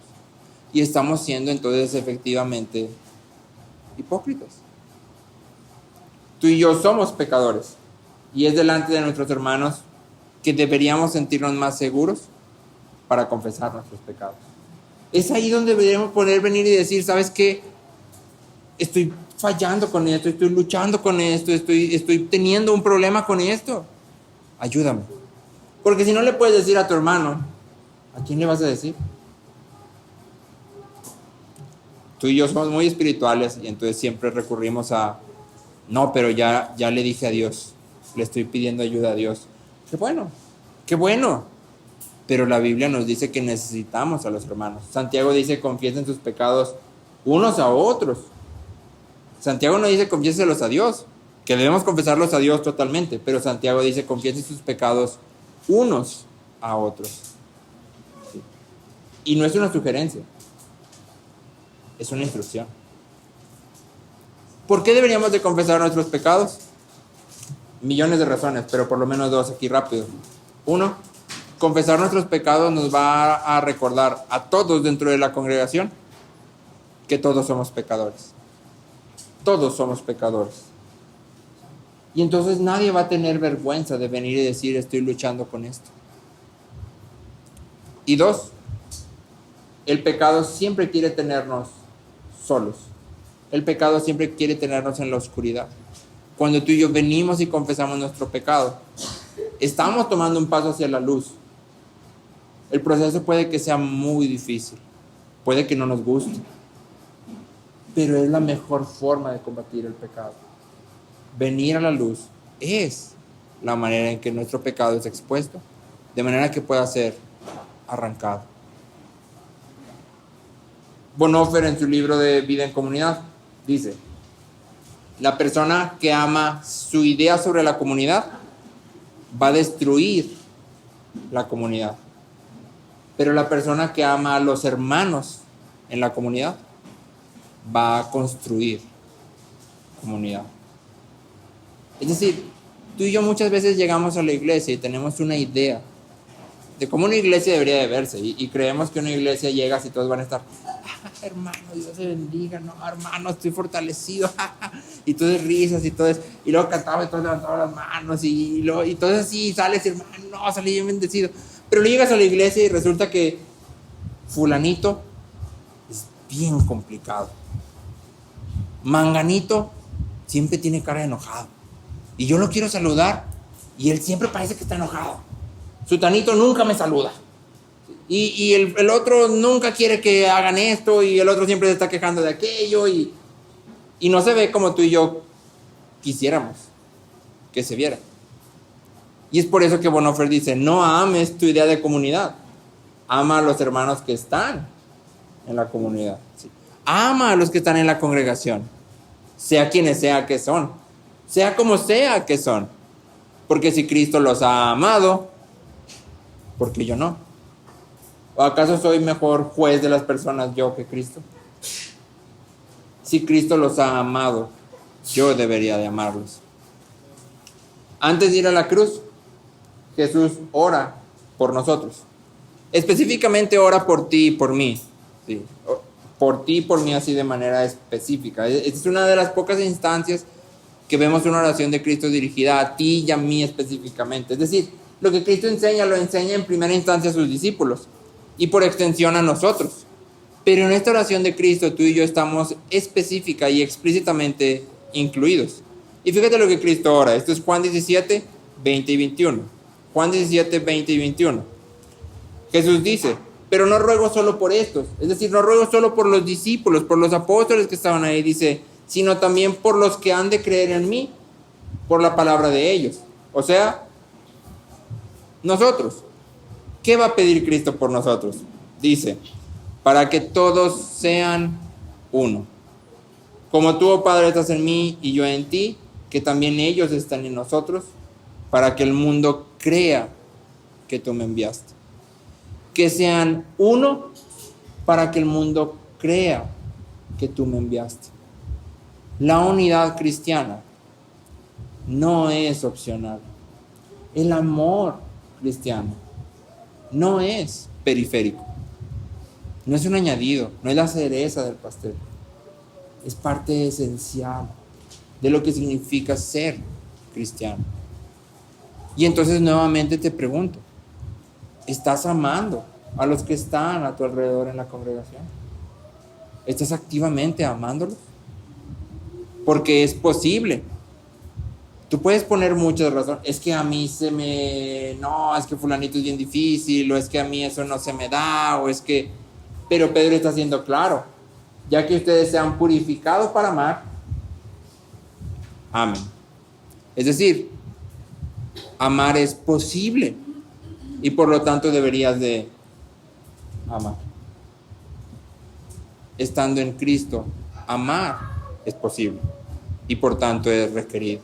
Y estamos siendo entonces efectivamente hipócritas. Tú y yo somos pecadores. Y es delante de nuestros hermanos que deberíamos sentirnos más seguros para confesar nuestros pecados. Es ahí donde deberíamos poder venir y decir, ¿sabes qué? Estoy fallando con esto, estoy luchando con esto, estoy teniendo un problema con esto. Ayúdame. Porque si no le puedes decir a tu hermano, ¿a quién le vas a decir? Tú y yo somos muy espirituales y entonces siempre recurrimos a, no, pero ya le dije a Dios, le estoy pidiendo ayuda a Dios. Qué bueno. Pero la Biblia nos dice que necesitamos a los hermanos. Santiago dice, confiesen sus pecados unos a otros. Santiago no dice, confiéselos a Dios. que debemos confesarlos a Dios totalmente, pero Santiago dice, confiesen sus pecados unos a otros. ¿Sí? Y no es una sugerencia, es una instrucción. ¿Por qué deberíamos de confesar nuestros pecados? Millones de razones, pero por lo menos dos aquí rápido. Uno, confesar nuestros pecados nos va a recordar a todos dentro de la congregación que todos somos pecadores. Todos somos pecadores. Y entonces nadie va a tener vergüenza de venir y decir, estoy luchando con esto. Y dos, el pecado siempre quiere tenernos solos. El pecado siempre quiere tenernos en la oscuridad. Cuando tú y yo venimos y confesamos nuestro pecado, estamos tomando un paso hacia la luz. El proceso puede que sea muy difícil, puede que no nos guste, pero es la mejor forma de combatir el pecado. Venir a la luz es la manera en que nuestro pecado es expuesto, de manera que pueda ser arrancado. Bonhoeffer, en su libro de Vida en Comunidad, dice: la persona que ama su idea sobre la comunidad va a destruir la comunidad, pero la persona que ama a los hermanos en la comunidad va a construir comunidad. Es decir, tú y yo muchas veces llegamos a la iglesia y tenemos una idea de cómo una iglesia debería de verse, y creemos que una iglesia llega y todos van a estar, hermano, Dios se bendiga, no, hermano, estoy fortalecido, y todas risas y todo eso, y luego cantaba y todos levantaban las manos, y todo así, sales, hermano, no, salí bien bendecido. Pero llegas a la iglesia y resulta que fulanito es bien complicado, manganito siempre tiene cara de enojado, y yo lo quiero saludar y él siempre parece que está enojado. Sutanito nunca me saluda, y el otro nunca quiere que hagan esto, y el otro siempre se está quejando de aquello, y no se ve como tú y yo quisiéramos que se viera. Y es por eso que Bonhoeffer dice: no ames tu idea de comunidad, ama a los hermanos que están en la comunidad. ¿Sí? Ama a los que están en la congregación, sea quienes sea que son, sea como sea que son, porque si Cristo los ha amado, ¿por qué yo no? ¿O acaso soy mejor juez de las personas yo que Cristo? Si Cristo los ha amado, yo debería de amarlos. Antes de ir a la cruz, Jesús ora por nosotros. Específicamente ora por ti y por mí. ¿Sí? Por ti y por mí, así de manera específica. Es una de las pocas instancias que vemos una oración de Cristo dirigida a ti y a mí específicamente. Es decir, lo que Cristo enseña, lo enseña en primera instancia a sus discípulos y por extensión a nosotros. Pero en esta oración de Cristo, tú y yo estamos específica y explícitamente incluidos. Y fíjate lo que Cristo ora. Esto es Juan 17, 20 y 21. Juan 17, 20 y 21. Jesús dice: pero no ruego solo por estos. Es decir, no ruego solo por los discípulos, por los apóstoles que estaban ahí, dice, sino también por los que han de creer en mí, por la palabra de ellos. O sea, nosotros. ¿Qué va a pedir Cristo por nosotros? Dice: para que todos sean uno. Como tú, oh Padre, estás en mí y yo en ti, que también ellos están en nosotros, para que el mundo crea que tú me enviaste. Que sean uno para que el mundo crea que tú me enviaste. La unidad cristiana no es opcional. El amor cristiano no es periférico. No es un añadido, no es la cereza del pastel. Es parte esencial de lo que significa ser cristiano. Y entonces nuevamente te pregunto, ¿estás amando a los que están a tu alrededor en la congregación? ¿Estás activamente amándolos? Porque es posible. Tú puedes poner muchas razones. Es que a mí no, es que fulanito es bien difícil, o es que a mí eso no se me da, o es que... Pero Pedro está siendo claro. Ya que ustedes se han purificado para amar, amen. Es decir, amar es posible. Y por lo tanto deberías de amar. Estando en Cristo, amar es posible. Y por tanto es requerido.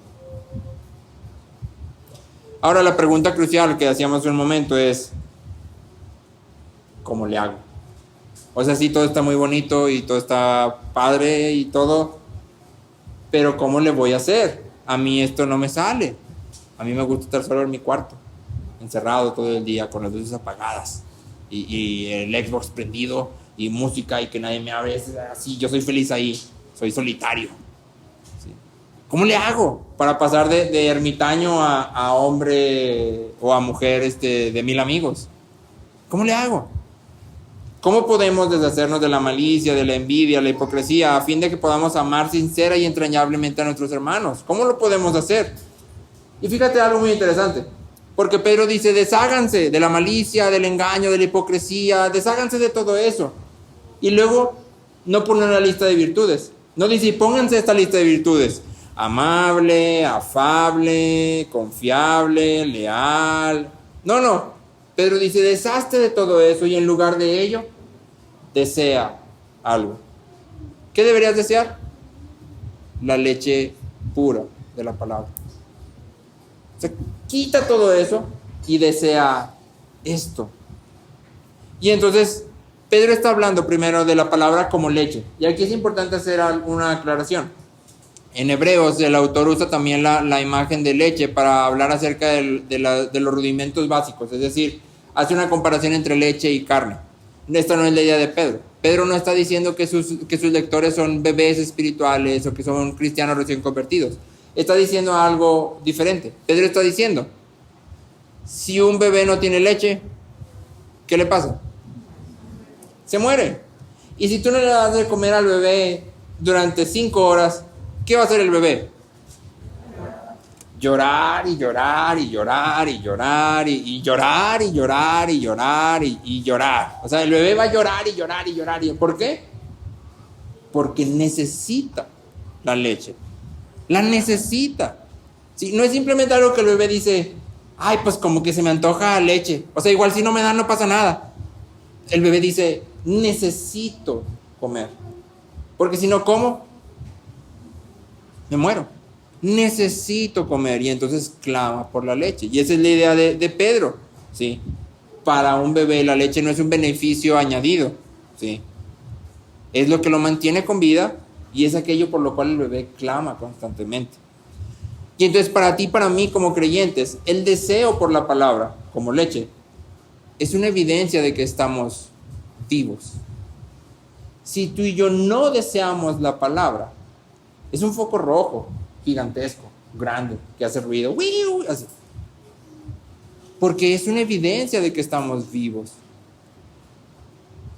Ahora la pregunta crucial que hacíamos hace un momento es, ¿cómo le hago? O sea, sí, todo está muy bonito y todo está padre y todo, pero ¿cómo le voy a hacer? A mí esto no me sale. A mí me gusta estar solo en mi cuarto, encerrado todo el día con las luces apagadas y el Xbox prendido y música y que nadie me hable. Es así, yo soy feliz ahí, soy solitario. ¿Sí? ¿Cómo le hago para pasar de ermitaño a hombre o a mujer de 1000 amigos? ¿Cómo le hago? ¿Cómo podemos deshacernos de la malicia, de la envidia, la hipocresía, a fin de que podamos amar sincera y entrañablemente a nuestros hermanos? ¿Cómo lo podemos hacer? Y fíjate algo muy interesante, porque Pedro dice, desháganse de la malicia, del engaño, de la hipocresía, desháganse de todo eso. Y luego no pone una lista de virtudes. No dice, pónganse esta lista de virtudes: amable, afable, confiable, leal. No. Pedro dice, deshazte de todo eso y en lugar de ello, desea algo. ¿Qué deberías desear? La leche pura de la palabra. O sea, quita todo eso y desea esto. Y entonces, Pedro está hablando primero de la palabra como leche. Y aquí es importante hacer una aclaración. En Hebreos, el autor usa también la imagen de leche para hablar acerca de los rudimentos básicos. Es decir, hace una comparación entre leche y carne. Esta no es la idea de Pedro. Pedro no está diciendo que sus lectores son bebés espirituales o que son cristianos recién convertidos. Está diciendo algo diferente. Pedro está diciendo, si un bebé no tiene leche, ¿qué le pasa? Se muere. Y si tú no le das de comer al bebé durante 5 horas, ¿qué va a hacer el bebé? Llorar y llorar y llorar y llorar y llorar y llorar y llorar y llorar. O sea, el bebé va a llorar y llorar y llorar. ¿Por qué? Porque necesita la leche. La necesita. ¿Sí? No es simplemente algo que el bebé dice, ay, pues como que se me antoja leche. O sea, igual si no me dan no pasa nada. El bebé dice, necesito comer. Porque si no como, me muero. Necesito comer. Y entonces clama por la leche. Y esa es la idea de Pedro. ¿Sí? Para un bebé la leche no es un beneficio añadido. ¿Sí? Es lo que lo mantiene con vida. Y es aquello por lo cual el bebé clama constantemente. Y entonces para ti, para mí como creyentes, el deseo por la palabra, como leche, es una evidencia de que estamos vivos. Si tú y yo no deseamos la palabra, es un foco rojo, gigantesco, grande, que hace ruido, así. Porque es una evidencia de que estamos vivos.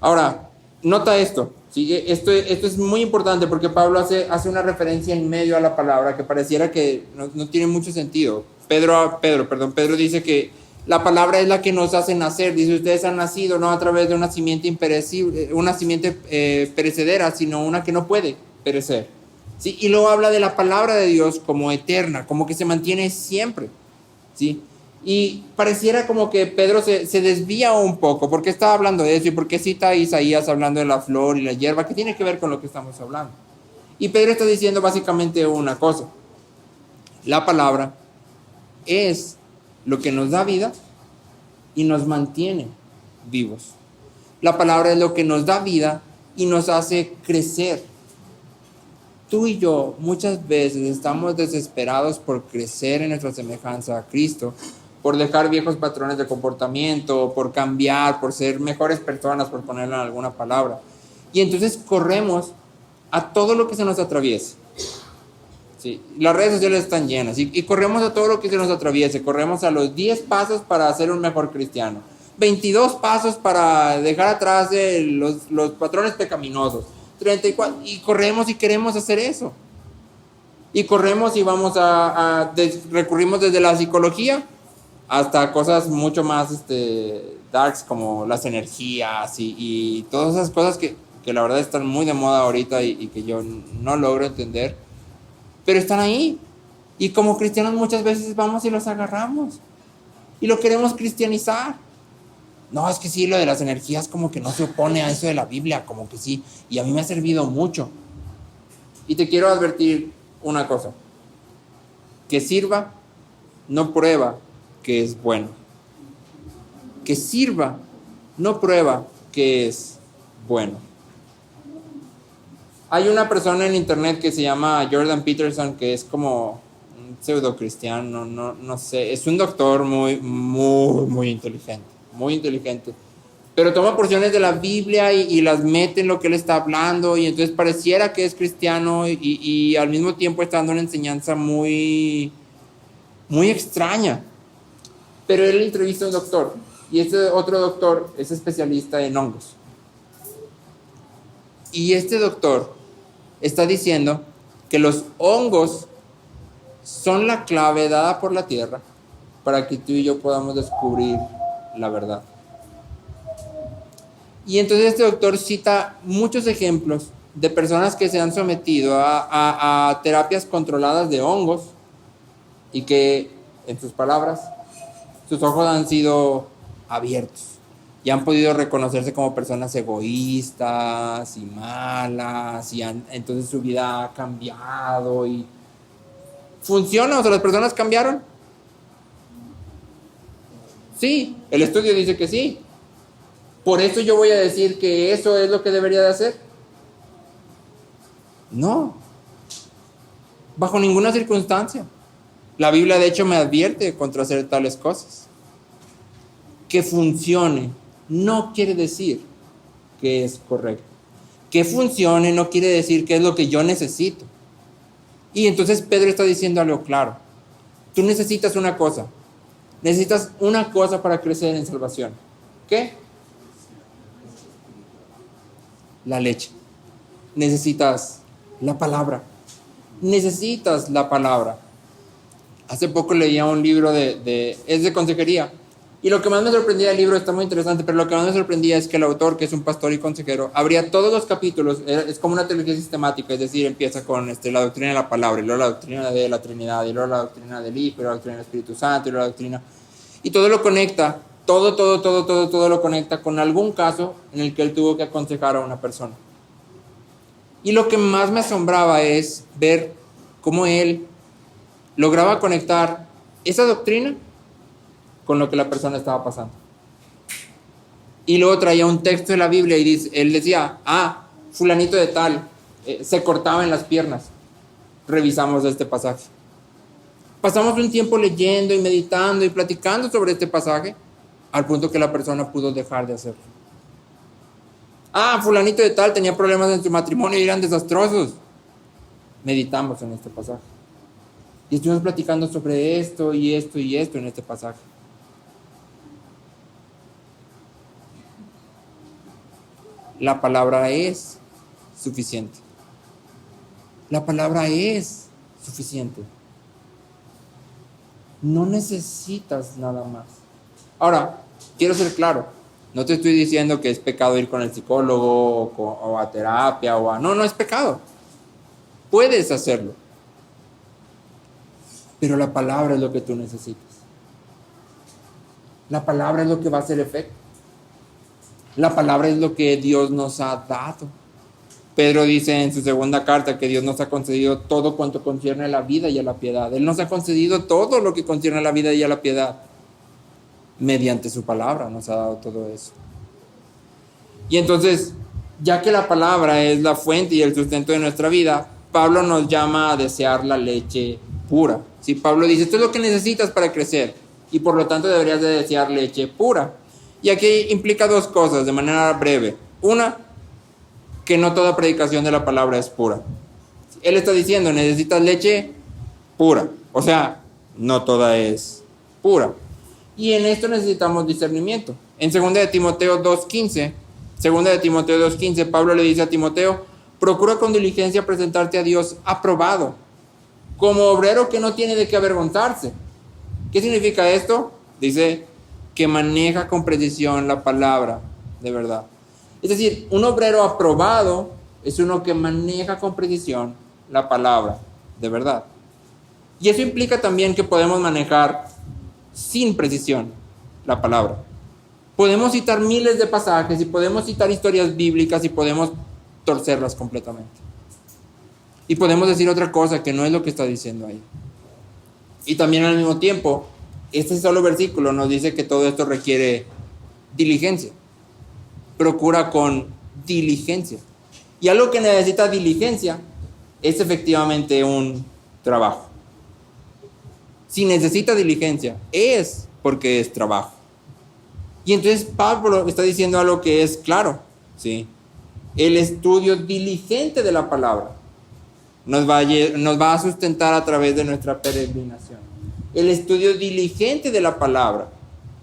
Ahora, nota esto. ¿Sí? Esto es muy importante porque Pablo hace una referencia en medio a la palabra que pareciera que no tiene mucho sentido. Pedro dice que la palabra es la que nos hace nacer. Dice, ustedes han nacido no a través de una simiente imperecible, una simiente perecedera, sino una que no puede perecer. ¿Sí? Y luego habla de la palabra de Dios como eterna, como que se mantiene siempre. ¿Sí? Y pareciera como que Pedro se desvía un poco. ¿Por qué está hablando de eso? ¿Y por qué cita a Isaías hablando de la flor y la hierba? ¿Qué tiene que ver con lo que estamos hablando? Y Pedro está diciendo básicamente una cosa. La palabra es lo que nos da vida y nos mantiene vivos. La palabra es lo que nos da vida y nos hace crecer. Tú y yo muchas veces estamos desesperados por crecer en nuestra semejanza a Cristo, por dejar viejos patrones de comportamiento, por cambiar, por ser mejores personas, por ponerlo en alguna palabra. Y entonces corremos a todo lo que se nos atraviese. Sí, las redes sociales están llenas y corremos a todo lo que se nos atraviese. Corremos a los 10 pasos para ser un mejor cristiano, 22 pasos para dejar atrás los patrones pecaminosos, 34, y corremos y queremos hacer eso. Y corremos y vamos recurrimos desde la psicología hasta cosas mucho más darks como las energías y todas esas cosas que la verdad están muy de moda ahorita y que yo no logro entender, pero están ahí. Y como cristianos muchas veces vamos y los agarramos y lo queremos cristianizar. No, es que sí, lo de las energías como que no se opone a eso de la Biblia, como que sí, y a mí me ha servido mucho. Y te quiero advertir una cosa: que sirva no prueba que es bueno. Que sirva, no prueba que es bueno. Hay una persona en internet que se llama Jordan Peterson, que es como un pseudo cristiano, no sé, es un doctor muy inteligente, muy inteligente. Pero toma porciones de la Biblia y las mete en lo que él está hablando, y entonces pareciera que es cristiano y al mismo tiempo está dando una enseñanza muy extraña. Pero él entrevista a un doctor, y este otro doctor es especialista en hongos. Y este doctor está diciendo que los hongos son la clave dada por la tierra para que tú y yo podamos descubrir la verdad. Y entonces este doctor cita muchos ejemplos de personas que se han sometido a terapias controladas de hongos y que, en sus palabras, sus ojos han sido abiertos y han podido reconocerse como personas egoístas y malas, y entonces su vida ha cambiado y funciona. O sea, las personas cambiaron. Sí, el estudio dice que sí. Por eso yo voy a decir que eso es lo que debería de hacer. No, bajo ninguna circunstancia. La Biblia de hecho me advierte contra hacer tales cosas. Que funcione no quiere decir que es correcto. Que funcione no quiere decir que es lo que yo necesito. Y entonces Pedro está diciendo algo claro. Tú necesitas una cosa. Necesitas una cosa para crecer en salvación. ¿Qué? La leche. Necesitas la palabra. Necesitas la palabra. Hace poco leía un libro es de consejería. Y lo que más me sorprendía del libro, está muy interesante, pero lo que más me sorprendía es que el autor, que es un pastor y consejero, abría todos los capítulos, es como una teología sistemática, es decir, empieza con la doctrina de la palabra, y luego la doctrina de la Trinidad, y luego la doctrina del Hijo, y la doctrina del Espíritu Santo, y luego la doctrina... Y todo lo conecta, todo lo conecta con algún caso en el que él tuvo que aconsejar a una persona. Y lo que más me asombraba es ver cómo él lograba conectar esa doctrina con lo que la persona estaba pasando. Y luego traía un texto de la Biblia y él decía, fulanito de tal, se cortaba en las piernas. Revisamos este pasaje. Pasamos un tiempo leyendo y meditando y platicando sobre este pasaje, al punto que la persona pudo dejar de hacerlo. Fulanito de tal tenía problemas en su matrimonio y eran desastrosos. Meditamos en este pasaje. Y estuvimos platicando sobre esto y esto y esto en este pasaje. La palabra es suficiente. La palabra es suficiente. No necesitas nada más. Ahora, quiero ser claro. No te estoy diciendo que es pecado ir con el psicólogo o a terapia No es pecado. Puedes hacerlo. Pero la palabra es lo que tú necesitas. La palabra es lo que va a hacer efecto. La palabra es lo que Dios nos ha dado. Pedro dice en su segunda carta que Dios nos ha concedido todo cuanto concierne a la vida y a la piedad. Él nos ha concedido todo lo que concierne a la vida y a la piedad. Mediante su palabra nos ha dado todo eso. Y entonces, ya que la palabra es la fuente y el sustento de nuestra vida, Pablo nos llama a desear la leche pura. ¿Sí? Pablo dice, esto es lo que necesitas para crecer, y por lo tanto deberías de desear leche pura. Y aquí implica dos cosas de manera breve. Una, que no toda predicación de la palabra es pura. Él está diciendo, necesitas leche pura. O sea, no toda es pura. Y en esto necesitamos discernimiento. En 2 de Timoteo 2.15, Pablo le dice a Timoteo, procura con diligencia presentarte a Dios aprobado, como obrero que no tiene de qué avergonzarse. ¿Qué significa esto? Dice que maneja con precisión la palabra de verdad. Es decir, un obrero aprobado es uno que maneja con precisión la palabra de verdad. Y eso implica también que podemos manejar sin precisión la palabra. Podemos citar miles de pasajes y podemos citar historias bíblicas y podemos torcerlas completamente. Y podemos decir otra cosa que no es lo que está diciendo ahí. Y también al mismo tiempo este solo versículo nos dice que todo esto requiere diligencia. Procura con diligencia. Y algo que necesita diligencia es efectivamente un trabajo. Si necesita diligencia, es porque es trabajo. Y entonces Pablo está diciendo algo que es claro, ¿sí? El estudio diligente de la palabra nos va a sustentar a través de nuestra peregrinación. El estudio diligente de la palabra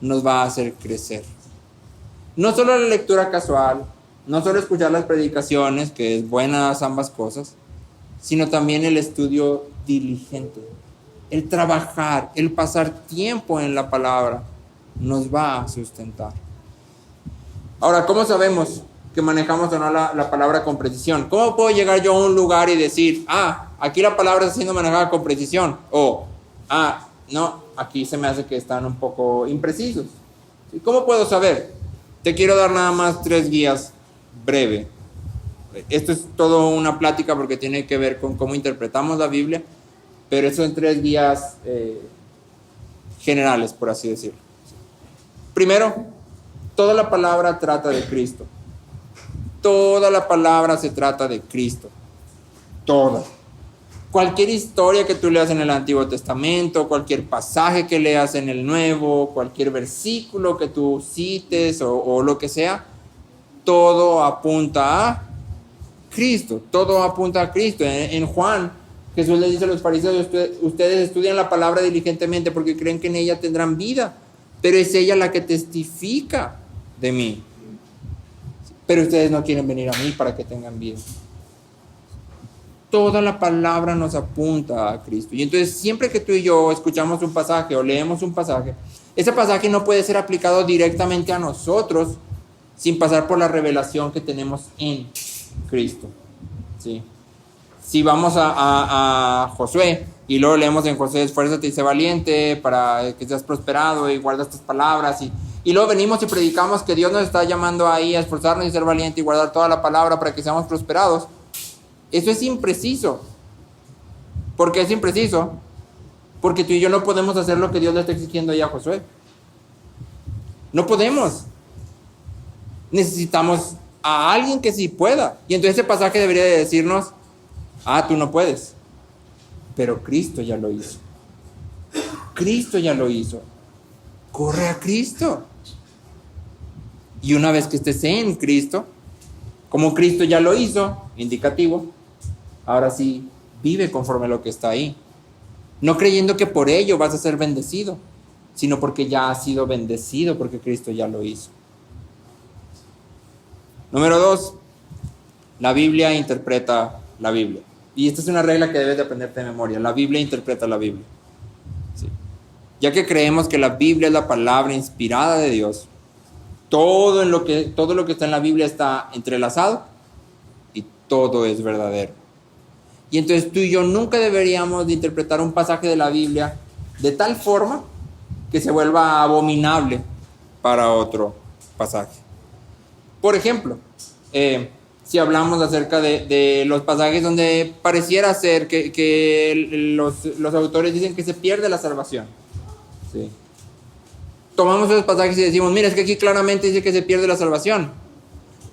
nos va a hacer crecer. No solo la lectura casual, no solo escuchar las predicaciones, que es buenas ambas cosas, sino también el estudio diligente. El trabajar, el pasar tiempo en la palabra nos va a sustentar. Ahora, ¿cómo sabemos que manejamos o no la palabra con precisión? ¿Cómo puedo llegar yo a un lugar y decir, aquí la palabra está siendo manejada con precisión? O, no, aquí se me hace que están un poco imprecisos. ¿Cómo puedo saber? Te quiero dar nada más 3 guías breve. Esto es todo una plática porque tiene que ver con cómo interpretamos la Biblia, pero eso en 3 guías generales, por así decirlo. Primero, toda la palabra trata de Cristo. Toda la palabra se trata de Cristo. Toda. Cualquier historia que tú leas en el Antiguo Testamento, cualquier pasaje que leas en el Nuevo, cualquier versículo que tú cites o lo que sea, todo apunta a Cristo. Todo apunta a Cristo. En Juan, Jesús le dice a los fariseos, ustedes estudian la palabra diligentemente porque creen que en ella tendrán vida, pero es ella la que testifica de mí. Pero ustedes no quieren venir a mí para que tengan vida. Toda la palabra nos apunta a Cristo. Y entonces siempre que tú y yo escuchamos un pasaje o leemos un pasaje, ese pasaje no puede ser aplicado directamente a nosotros sin pasar por la revelación que tenemos en Cristo. ¿Sí? Si vamos a Josué y luego leemos en Josué, esfuérzate y sé valiente para que seas prosperado y guarda estas palabras, y luego venimos y predicamos que Dios nos está llamando ahí a esforzarnos y ser valiente y guardar toda la palabra para que seamos prosperados. Eso es impreciso. ¿Por qué es impreciso? Porque tú y yo no podemos hacer lo que Dios le está exigiendo ahí a Josué. No podemos. Necesitamos a alguien que sí pueda. Y entonces ese pasaje debería de decirnos, tú no puedes. Pero Cristo ya lo hizo. Cristo ya lo hizo. Corre a Cristo. Y una vez que estés en Cristo, como Cristo ya lo hizo, indicativo, ahora sí, vive conforme a lo que está ahí. No creyendo que por ello vas a ser bendecido, sino porque ya has sido bendecido, porque Cristo ya lo hizo. Número 2, la Biblia interpreta la Biblia. Y esta es una regla que debes de aprenderte de memoria. La Biblia interpreta la Biblia. ¿Sí? Ya que creemos que la Biblia es la palabra inspirada de Dios, todo lo que está en la Biblia está entrelazado y todo es verdadero. Y entonces tú y yo nunca deberíamos de interpretar un pasaje de la Biblia de tal forma que se vuelva abominable para otro pasaje. Por ejemplo, si hablamos acerca de los pasajes donde pareciera ser que los autores dicen que se pierde la salvación. ¿Sí? Tomamos esos pasajes y decimos, mira, es que aquí claramente dice que se pierde la salvación.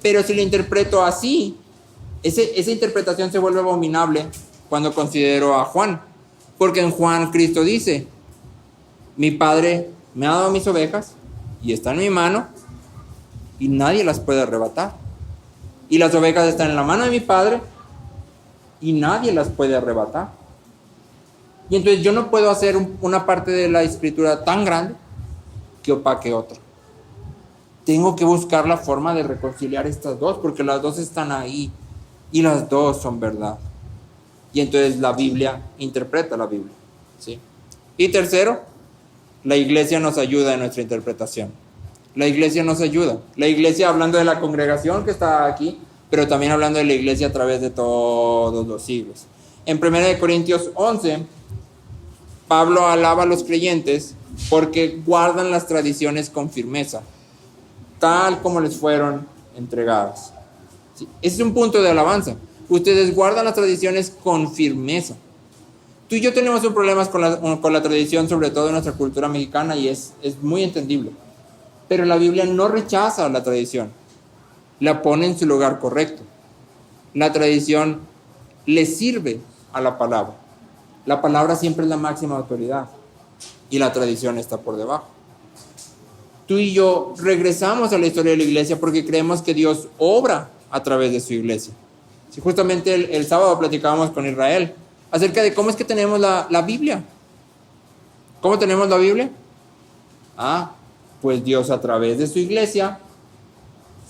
Pero si lo interpreto así, esa interpretación se vuelve abominable cuando considero a Juan. Porque en Juan Cristo dice, mi Padre me ha dado mis ovejas y están en mi mano y nadie las puede arrebatar. Y las ovejas están en la mano de mi Padre y nadie las puede arrebatar. Y entonces yo no puedo hacer una parte de la escritura tan grande que opaque otra. Tengo que buscar la forma de reconciliar estas dos, porque las dos están ahí y las dos son verdad. Y entonces la Biblia interpreta la Biblia. ¿Sí? Y tercero, la iglesia nos ayuda en nuestra interpretación. La iglesia nos ayuda. La iglesia, hablando de la congregación que está aquí, pero también hablando de la iglesia a través de todos los siglos. En 1 Corintios 11, Pablo alaba a los creyentes porque guardan las tradiciones con firmeza, tal como les fueron entregadas. ¿Sí? Ese es un punto de alabanza. Ustedes guardan las tradiciones con firmeza. Tú y yo tenemos un problema con la tradición, sobre todo en nuestra cultura mexicana, y es muy entendible. Pero la Biblia no rechaza la tradición, la pone en su lugar correcto. La tradición le sirve a la palabra. La palabra siempre es la máxima autoridad y la tradición está por debajo. Tú y yo regresamos a la historia de la iglesia porque creemos que Dios obra a través de su iglesia. Si justamente el sábado platicábamos con Israel acerca de cómo es que tenemos la Biblia. ¿Cómo tenemos la Biblia? Pues Dios a través de su iglesia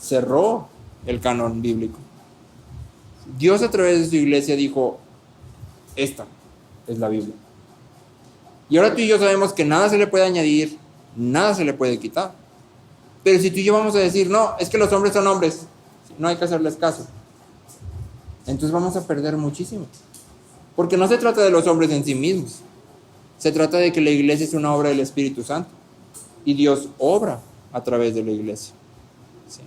cerró el canon bíblico. Dios a través de su iglesia dijo, esta es la Biblia. Y ahora tú y yo sabemos que nada se le puede añadir, nada se le puede quitar. Pero si tú y yo vamos a decir, no, es que los hombres son hombres, no hay que hacerles caso, entonces vamos a perder muchísimo. Porque no se trata de los hombres en sí mismos, se trata de que la iglesia es una obra del Espíritu Santo y Dios obra a través de la iglesia. ¿Sí?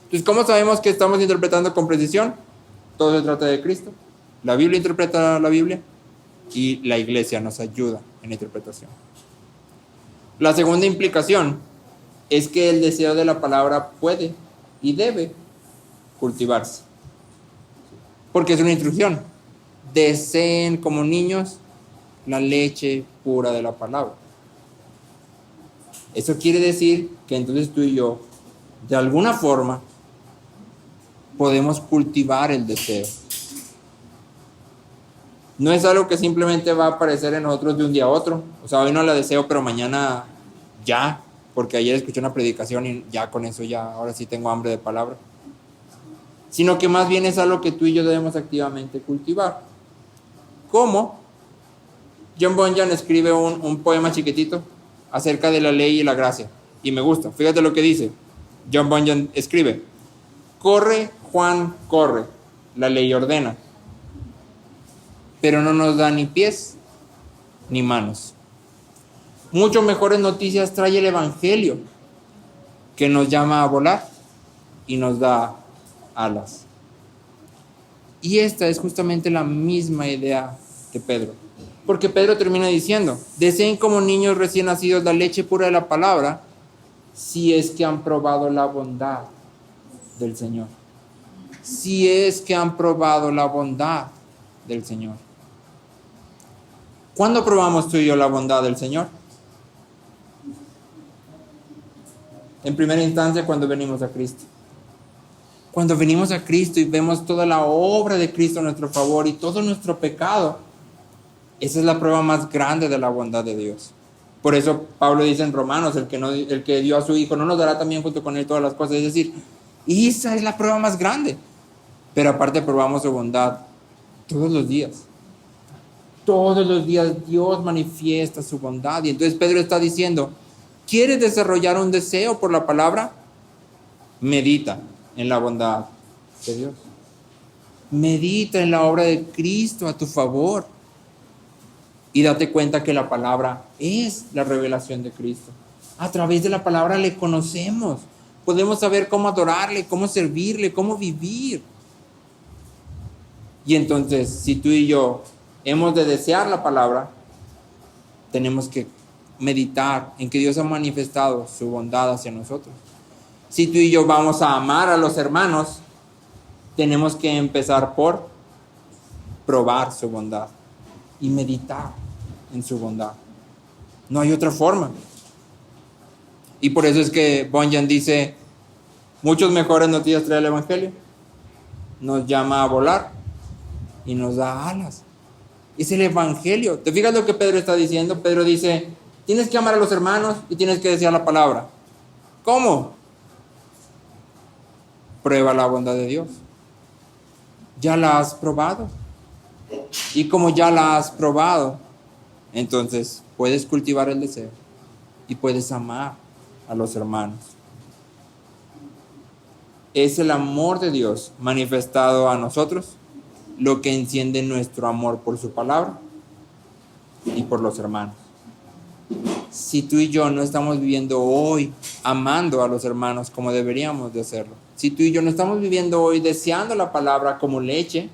Entonces, ¿cómo sabemos que estamos interpretando con precisión? Todo se trata de Cristo. La Biblia interpreta la Biblia y la iglesia nos ayuda en la interpretación. La segunda implicación es que el deseo de la palabra puede y debe cultivarse. Porque es una instrucción. Deseen como niños la leche pura de la palabra. Eso quiere decir que entonces tú y yo, de alguna forma, podemos cultivar el deseo. No es algo que simplemente va a aparecer en nosotros de un día a otro. O sea, hoy no la deseo, pero mañana ya, porque ayer escuché una predicación y ya con eso ya, ahora sí tengo hambre de palabra. Sino que más bien es algo que tú y yo debemos activamente cultivar. ¿Cómo? John Bunyan escribe un poema chiquitito acerca de la ley y la gracia. Y me gusta. Fíjate lo que dice. John Bunyan escribe: corre, Juan, corre. La ley ordena, pero no nos da ni pies ni manos. Mucho mejores noticias trae el Evangelio, que nos llama a volar y nos da alas. Y esta es justamente la misma idea de Pedro. Porque Pedro termina diciendo: deseen como niños recién nacidos la leche pura de la palabra, si es que han probado la bondad del Señor. Si es que han probado la bondad del Señor. ¿Cuándo probamos tú y yo la bondad del Señor? En primera instancia, cuando venimos a Cristo. Cuando venimos a Cristo y vemos toda la obra de Cristo a nuestro favor y todo nuestro pecado, esa es la prueba más grande de la bondad de Dios. Por eso Pablo dice en Romanos: el que dio a su Hijo no nos dará también junto con él todas las cosas. Es decir, esa es la prueba más grande. Pero aparte probamos su bondad todos los días. Todos los días Dios manifiesta su bondad. Y entonces Pedro está diciendo: ¿quieres desarrollar un deseo por la palabra? Medita en la bondad de Dios. Medita en la obra de Cristo a tu favor. Y date cuenta que la palabra es la revelación de Cristo. A través de la palabra le conocemos. Podemos saber cómo adorarle, cómo servirle, cómo vivir. Y entonces, si tú y yo hemos de desear la palabra, tenemos que meditar en que Dios ha manifestado su bondad hacia nosotros. Si tú y yo vamos a amar a los hermanos, tenemos que empezar por probar su bondad y meditar en su bondad. No hay otra forma. Y por eso es que Bunyan dice: muchos mejores noticias trae el Evangelio. Nos llama a volar y nos da alas. Es el Evangelio. ¿Te fijas lo que Pedro está diciendo? Pedro dice: tienes que amar a los hermanos y tienes que desear la palabra. ¿Cómo? Prueba la bondad de Dios. Ya la has probado. Y como ya la has probado, entonces puedes cultivar el deseo y puedes amar a los hermanos. Es el amor de Dios manifestado a nosotros lo que enciende nuestro amor por su palabra y por los hermanos. Si tú y yo no estamos viviendo hoy amando a los hermanos como deberíamos de hacerlo, si tú y yo no estamos viviendo hoy deseando la palabra como leche,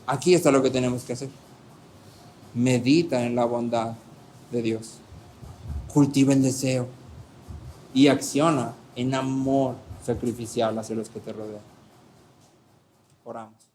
aquí está lo que tenemos que hacer. medita en la bondad de Dios, cultiva el deseo y acciona en amor sacrificial hacia los que te rodean. Oramos.